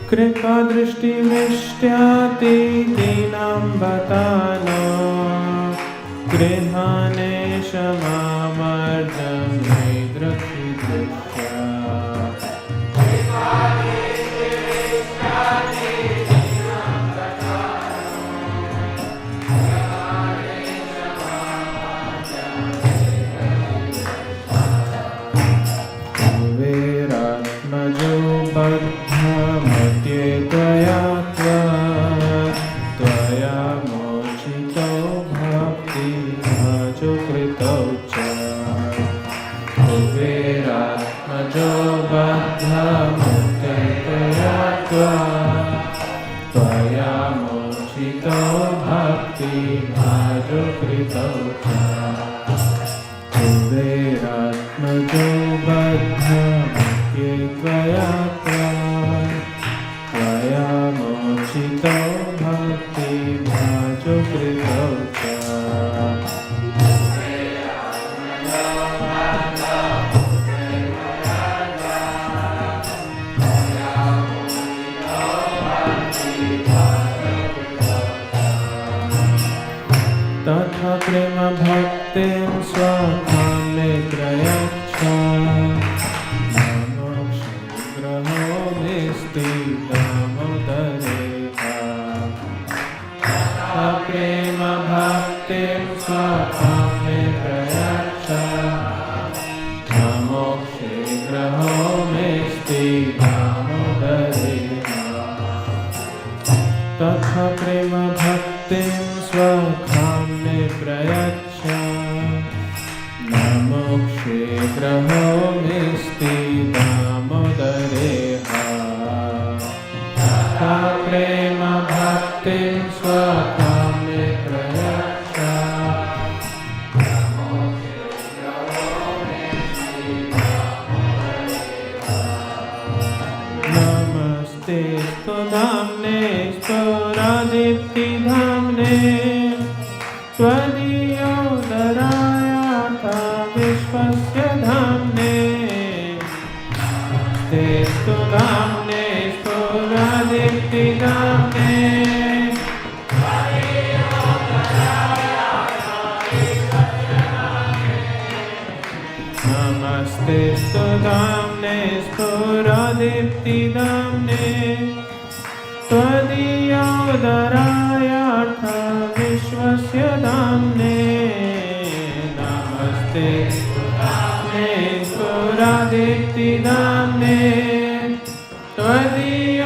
कृपा दृष्टि वृष्ट्याति दीनां बतानो गृहाणे क्षमामर्जने द्रक्षिदृश्या कुबेरात्मजो बद्धमत्ये त्वया त्वया मोचितो भक्ति भजो कृतो कुबेरात्मजो बद्धमुख्ये त्वया त्वया मोचितो भक्तिभाजो कृतो च तथा प्रेम भक्तिं स्वात्मां मे प्रयच्छ नमो शीघ्रहो मे स्थितमुदरेहा तथा प्रेम भक्तिं स्वात्मां मे प्रयच्छ नमो शीघ्रहो मे स्थितमुदरेहा तथा प्रेम भक्तिं स्वात्मां मे प्रयच्छ नमो शीघ्रहो मे स्थितमुदरेहा तथा प्रेम भक्तिं स्वात्मां मे प्रयच्छ नमस्ते स्तुधाम्ने स्फुरदीप्तिधाम्ने त्वदीयोदरायाथ विश्वस्य धाम्ने ते स्तुधाम्ने स्फुरदीप्तिधाम्ने नमस्ते स्तुधाम्ने स्फुरदीप्तिधाम्ने त्वदीयोदरायाथ विश्वस्य धाम्ने नमस्ते स्तुधाम्ने स्फुरदीप्तिधाम्ने त्वदीयोदरायाथ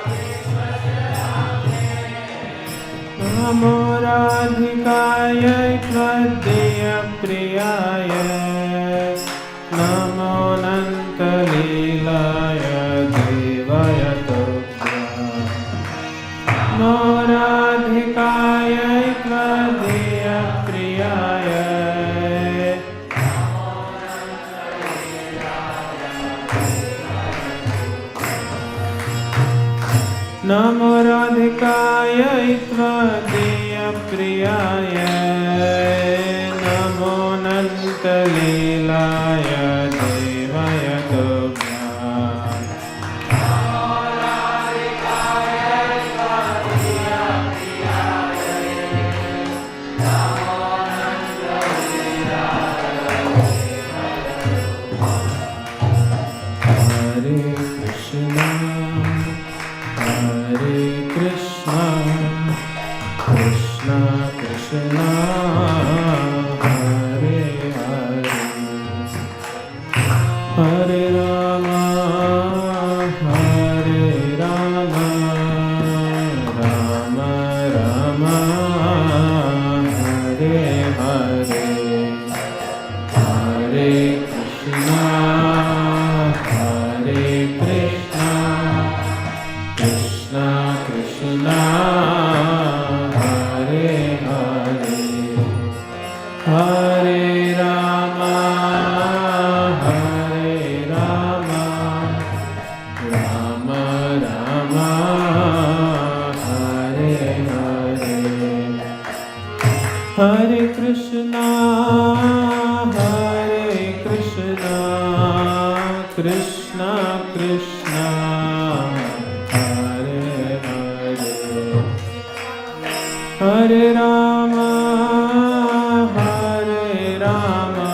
विश्वस्य धाम्ने नमो राधिकायै त्वदीयप्रियाय नमो अनन्तलीलाय देवाय नमो राधिकायै त्वदीयप्रियाय नमो राधिकायै त्वदीयप्रियाय नमो अनन्तलीलाय देवाय तुभ्यम् Hare Krishna, Krishna Krishna, Hare Hare, Hare Rama, Hare Rama, Rama Rama, Hare Hare, Hare Krishna, Hare Krishna, Krishna Krishna, Hare Hare, Hare Rama, Hare Rama, Rama Rama, Hare Hare, Hare Krishna, Hare Krishna, Krishna Krishna, Hare Hare, Hare Rama, Hare Rama,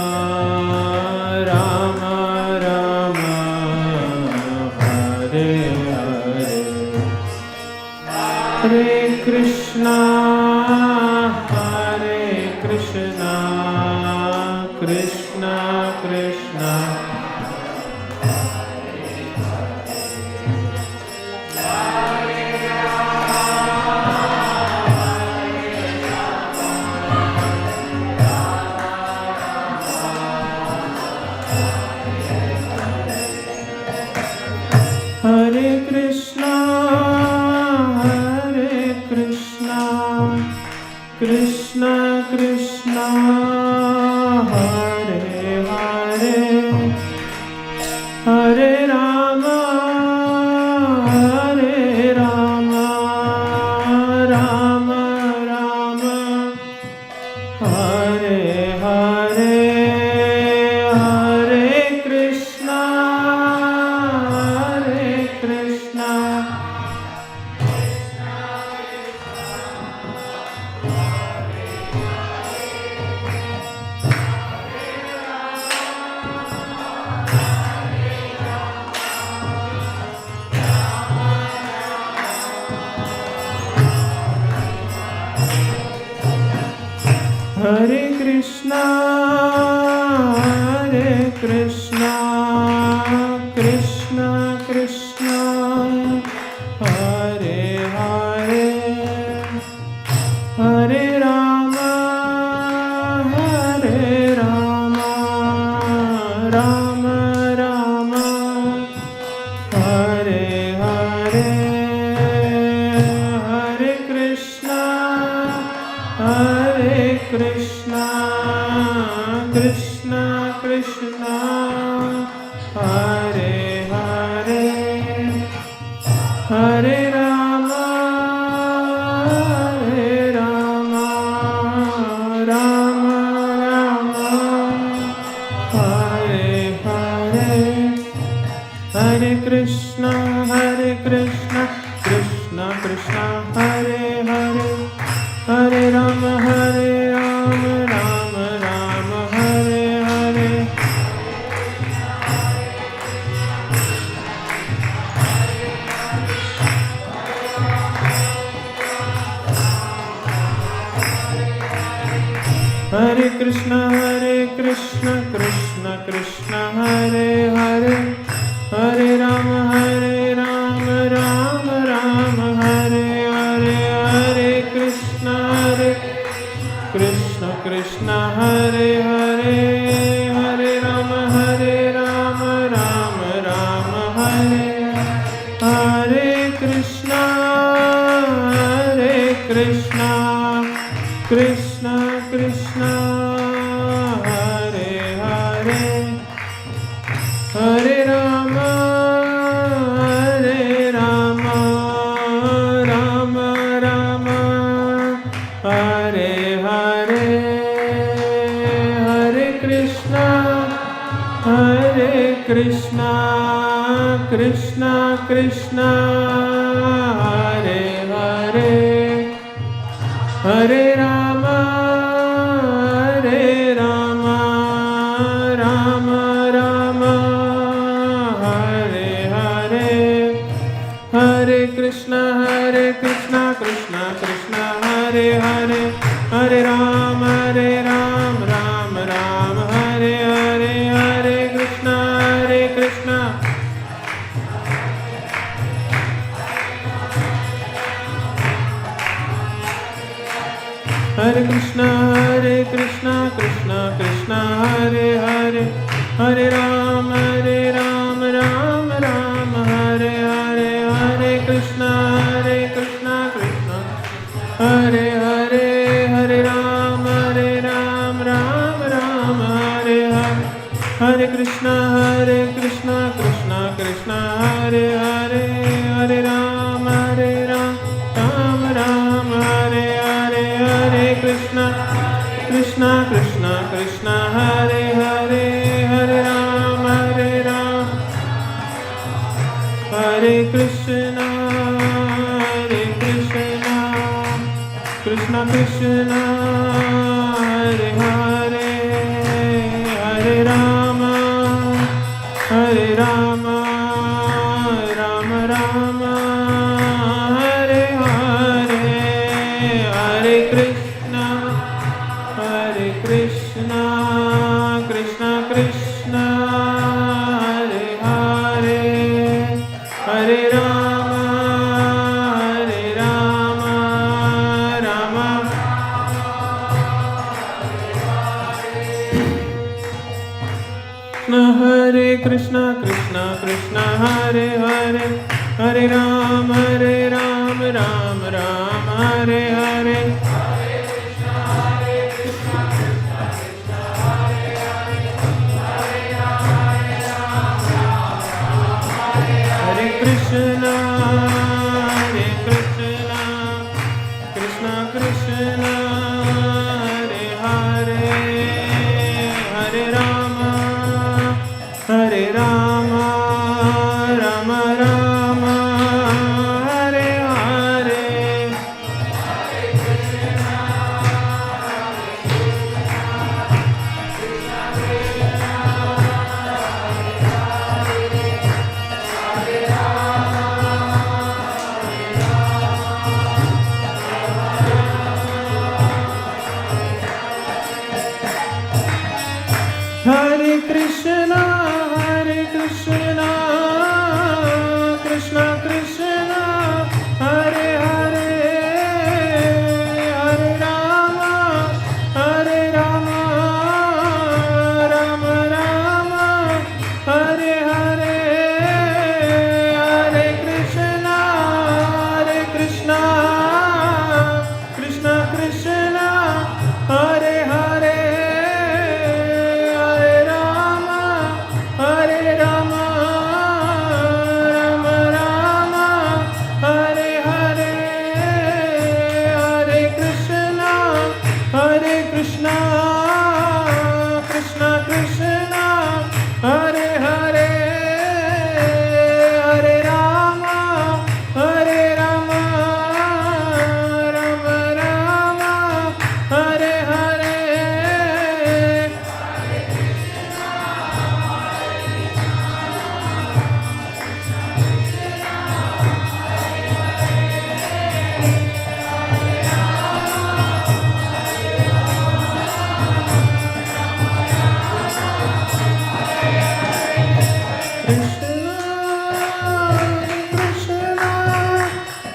Rama Rama, Hare Hare, Hare Krishna, Hare Krishna, Krishna Krishna, Hare Krishna, Hare Krishna, Krishna Krishna, Krishna, Hare Hare, Hare Rama, Hare Rama, Rama Rama, Hare Hare, Hare Krishna, Hare Krishna, Hare Krishna, Hare Krishna, Krishna Krishna, Hare Hare, Hare Rama, Hare Rama, Rama Rama, Hare Hare, Hare Krishna, Hare Krishna, Krishna Krishna, Hare Hare, Hare Rama, Hare Rama, Rama Rama, Hare Hare, Hare Krishna, Krishna Krishna, Hare Hare, Hare Rama, Rama Rama, Hare Hare. Hare Krishna, Krishna Krishna, Hare Hare, Hare Rama, Rama Rama, Hare Hare, Hare Krishna, Krishna Krishna, Hare Hare, Hare Rama, Rama Rama, Hare Hare Krishna, Krishna Krishna Krishna, Hare Hare, Hare Rama, Rama Rama, Hare Hare, Hare Krishna, Krishna Krishna, Hare Hare, Hare Rama, Rama Rama, Hare Hare, Hare Krishna, Krishna Krishna, Hare Hare, Hare Rama, Rama Rama, Hare Hare, Hare Krishna, Hare Krishna, Krishna Krishna, Hare Hare, Hare Rama, Rama Rama, Hare Hare, Hare Krishna, Krishna Hare Hare, Hare Rama, Rama Rama, Hare Hare, Hare Krishna, Krishna Krishna, Hare Hare, Hare Rama, Rama Hare Hare, Hare Krishna, Krishna Krishna, Hare Hare, Hare Rama, Hare Krishna, Krishna Krishna, Hare Hare, Hare Rama, Rama Rama, Hare Hare, Hare Krishna, Krishna Krishna, Hare Hare, Hare Rama, Rama Hare Krishna, Krishna Hare Hare, Hare Rama, Rama Rama, Hare Hare, Krishna, Krishna Krishna, Hare Hare, Hare Rama, Hare Rama, Rama Rama, Hare Hare, Hare Krishna, Krishna Krishna, Hare Hare, Hare Rama, Hare Rama, Rama Rama, Hare Hare, Hare Krishna, Krishna Krishna, Hare Hare, Hare Rama, Hare Rama, Rama Rama, Hare Hare.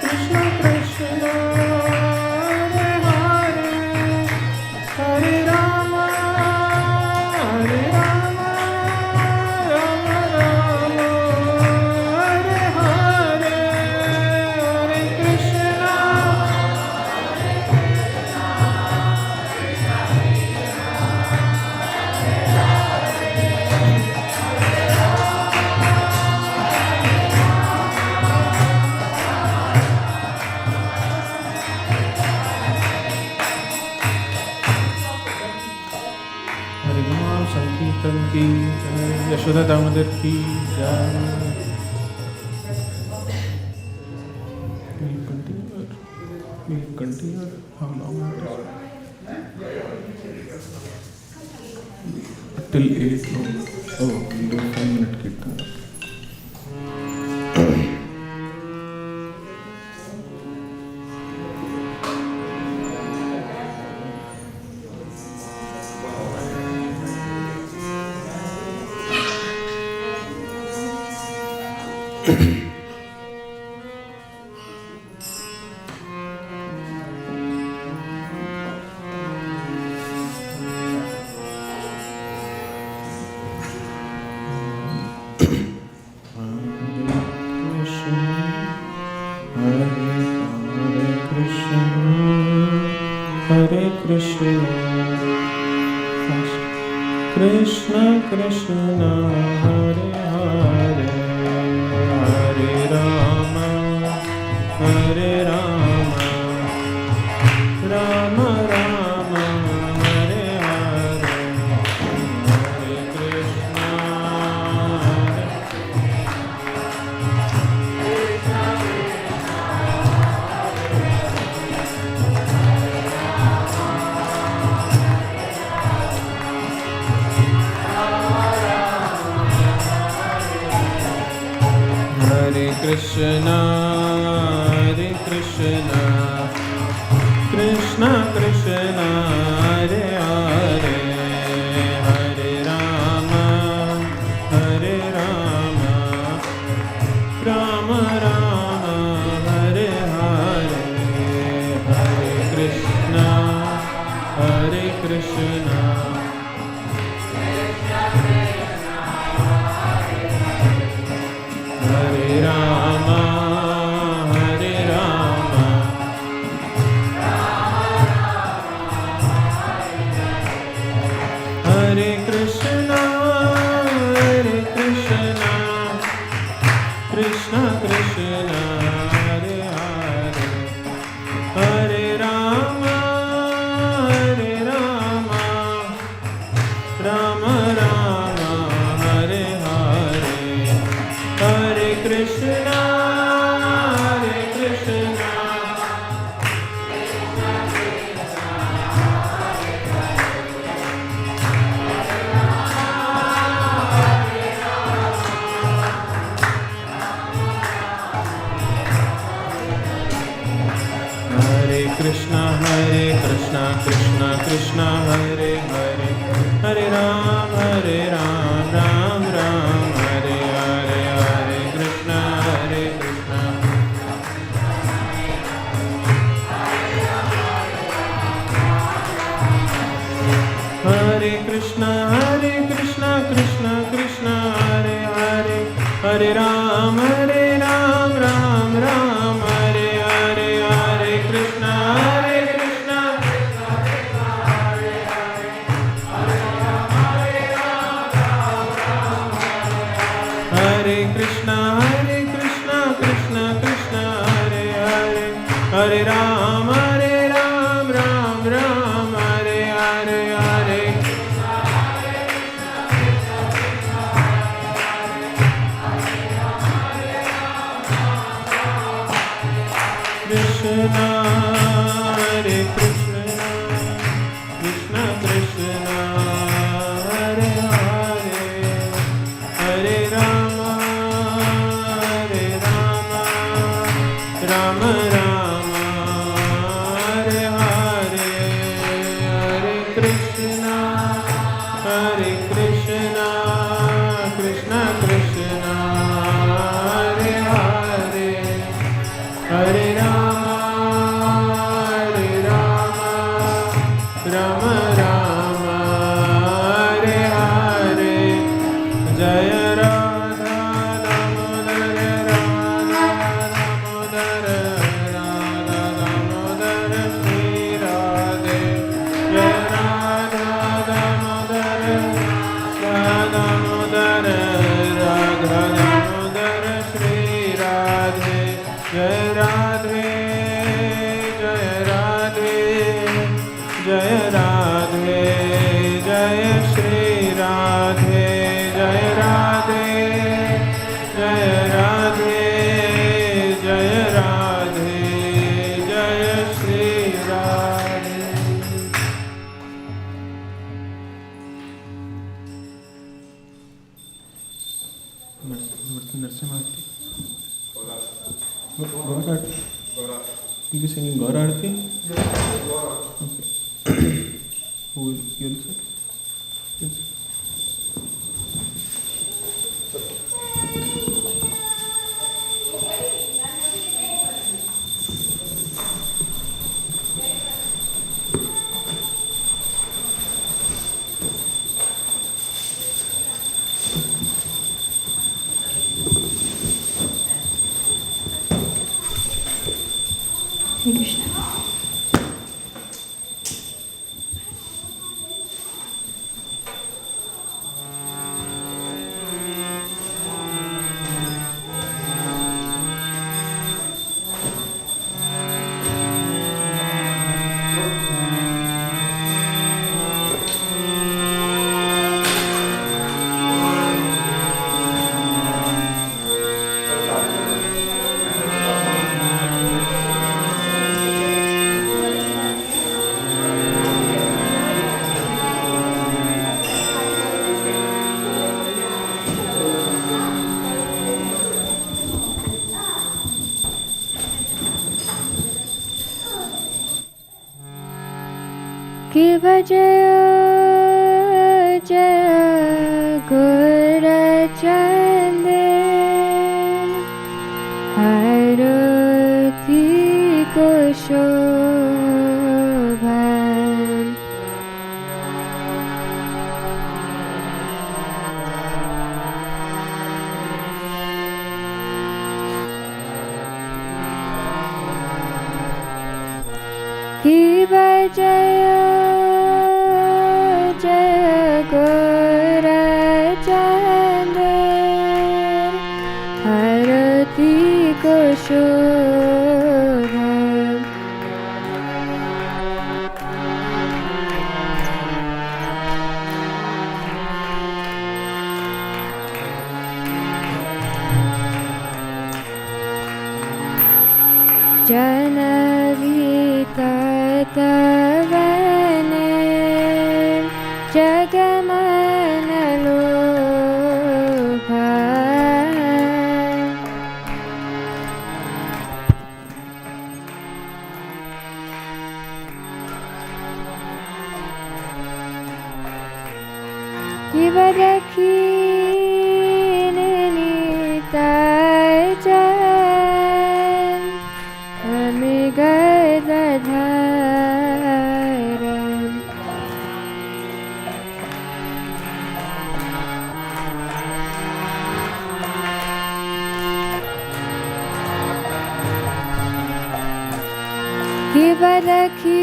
Krishna Krishna, Hare Hare, Hare Rama, Hare Rama, Rama Rama, Hare Hare, Hare Krishna. हरे नाम संकीर्तन की जय, यशोदा दामोदर की जय। We continue. How long it is? Till 8. No. Oh, we do 5-minute kirtan. Hare Krishna, Krishna Krishna, Hare Hare, Hare Rama, Hare Rama, Rama Rama, Hare Hare, Hare Krishna, Hare Krishna, Hare Krishna, Krishna Krishna, Hare Hare, Hare Rama, Hare Rama, Rama Rama, Hare Hare, Hare Krishna, Hare Krishna. Hare Rama, Hare Rama, Hare Krishna, Hare Krishna, Krishna Krishna, Hare Hare, Hare Rama, Hare Rama, Rama Rama, Hare Hare, Hare Krishna, Hare Krishna, Hare Krishna, Krishna Krishna, Hare Hare, Hare Ram, Hare Ram. Krishna Krishna Krishna Hare Hare, Hare Ram Ram Ram Hare Hare, Hare Krishna Krishna Hare Hare, Hare Ram Hare Krishna Krishna Krishna Hare Hare, Hare Ram Ram Ram Hare Hare, Hare Krishna Hare Krishna Krishna Krishna Hare Hare, Hare Rama Rama Rama Hare Hare, Hare Krishna Krishna Krishna Hare Hare, Hare Rama Rama Rama Hare Hare, Jaya Radha Damodar Radha Damodar Radha Damodar Shri Radhe, Jaya Radha Damodar Radha Damodar Radha Damodar Shri Radhe, Jaya Radhe Jaya Radhe Jaya Radhe Jaya Shri Radhe, Jaya Radhe Jaya Radhe Jaya Radhe Jaya Shri Radhe. Narasimha Gaura Aarti. You be singing Gaura Aarti? Okay. Who will you say? Yes. Hare Krishna. Give a jaya jaya Guru Chandin Harati ko shobhan. Give a jaya jaya Guru Chandin Harati ko shobhan. Janavita tavane jagamanalobha. Kivadakhini tajan amigadadharam. बरखी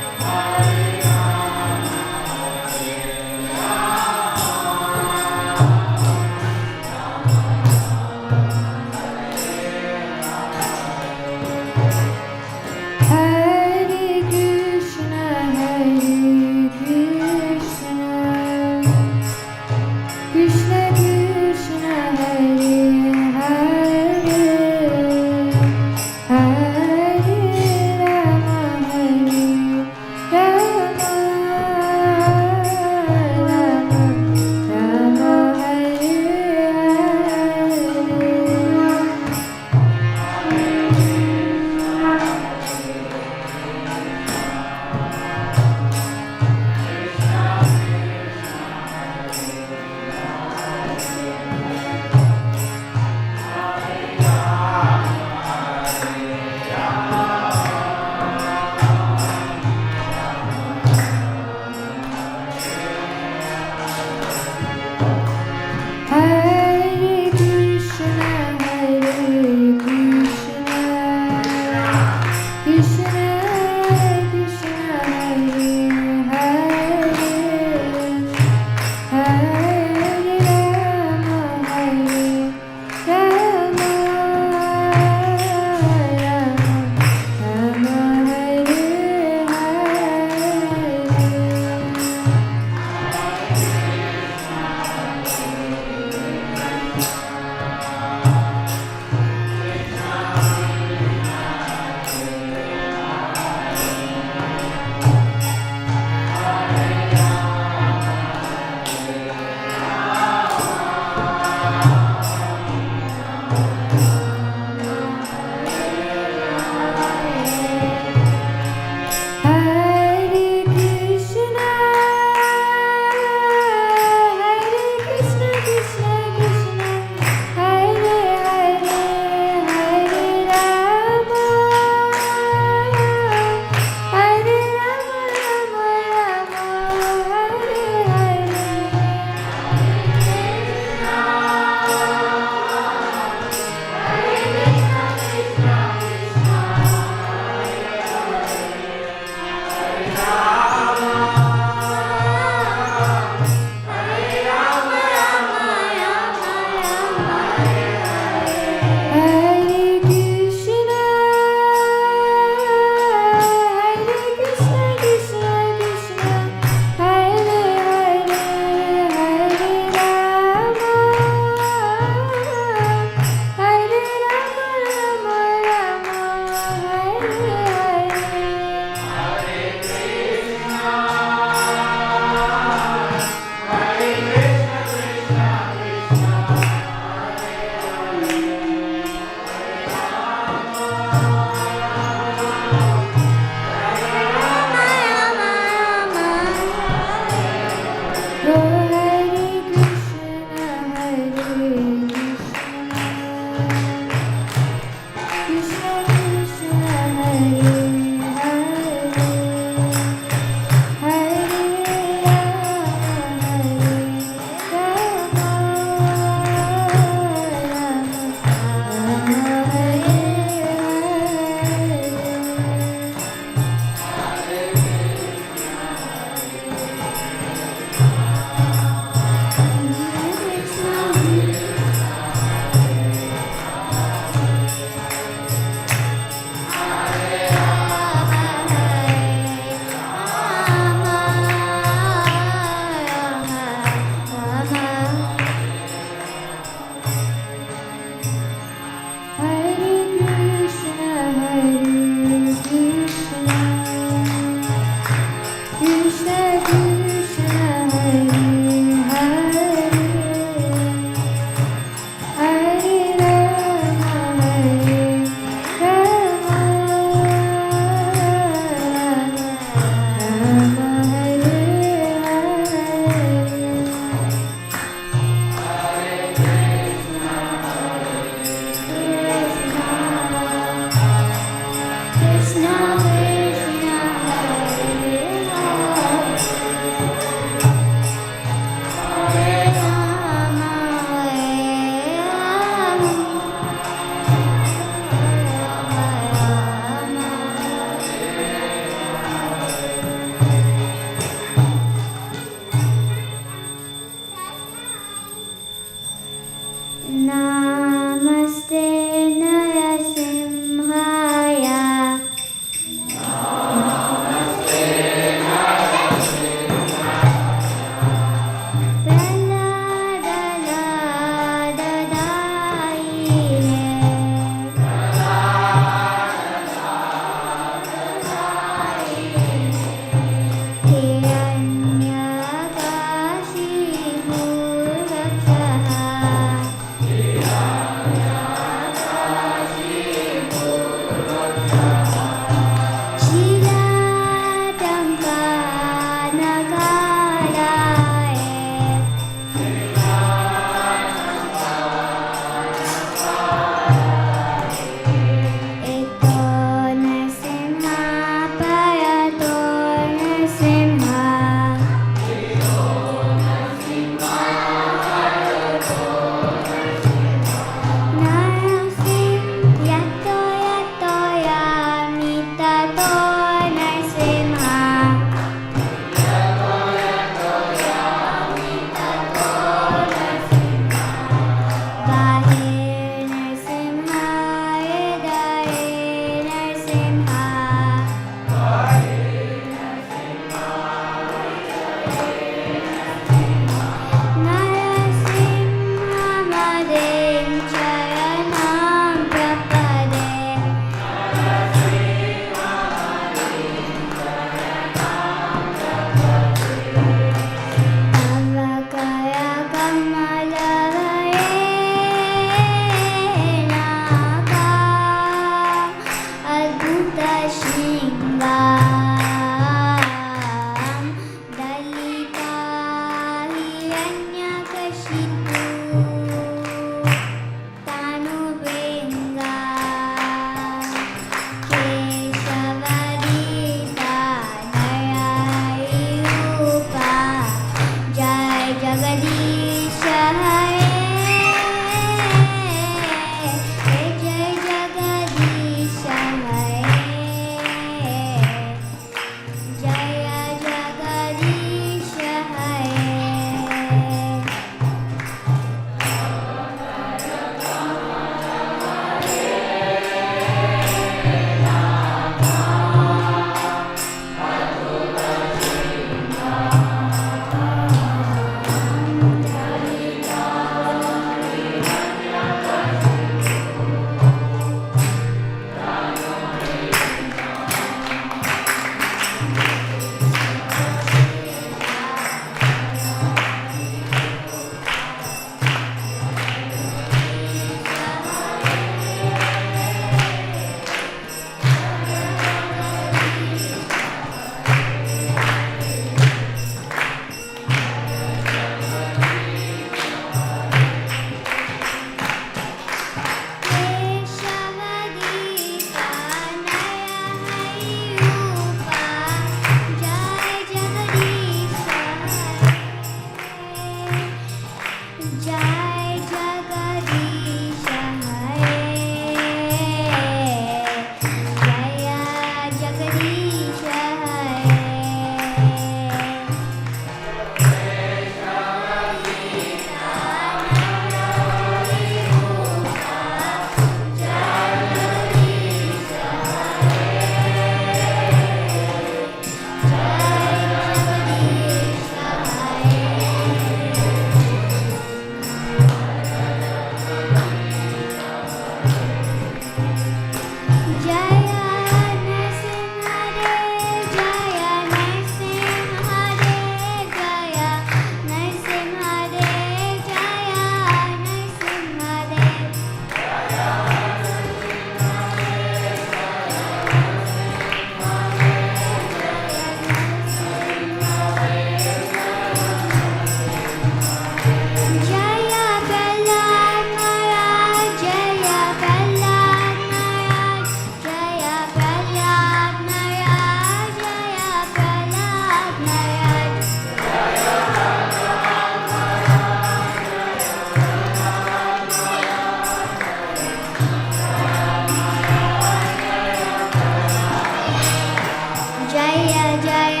Jaya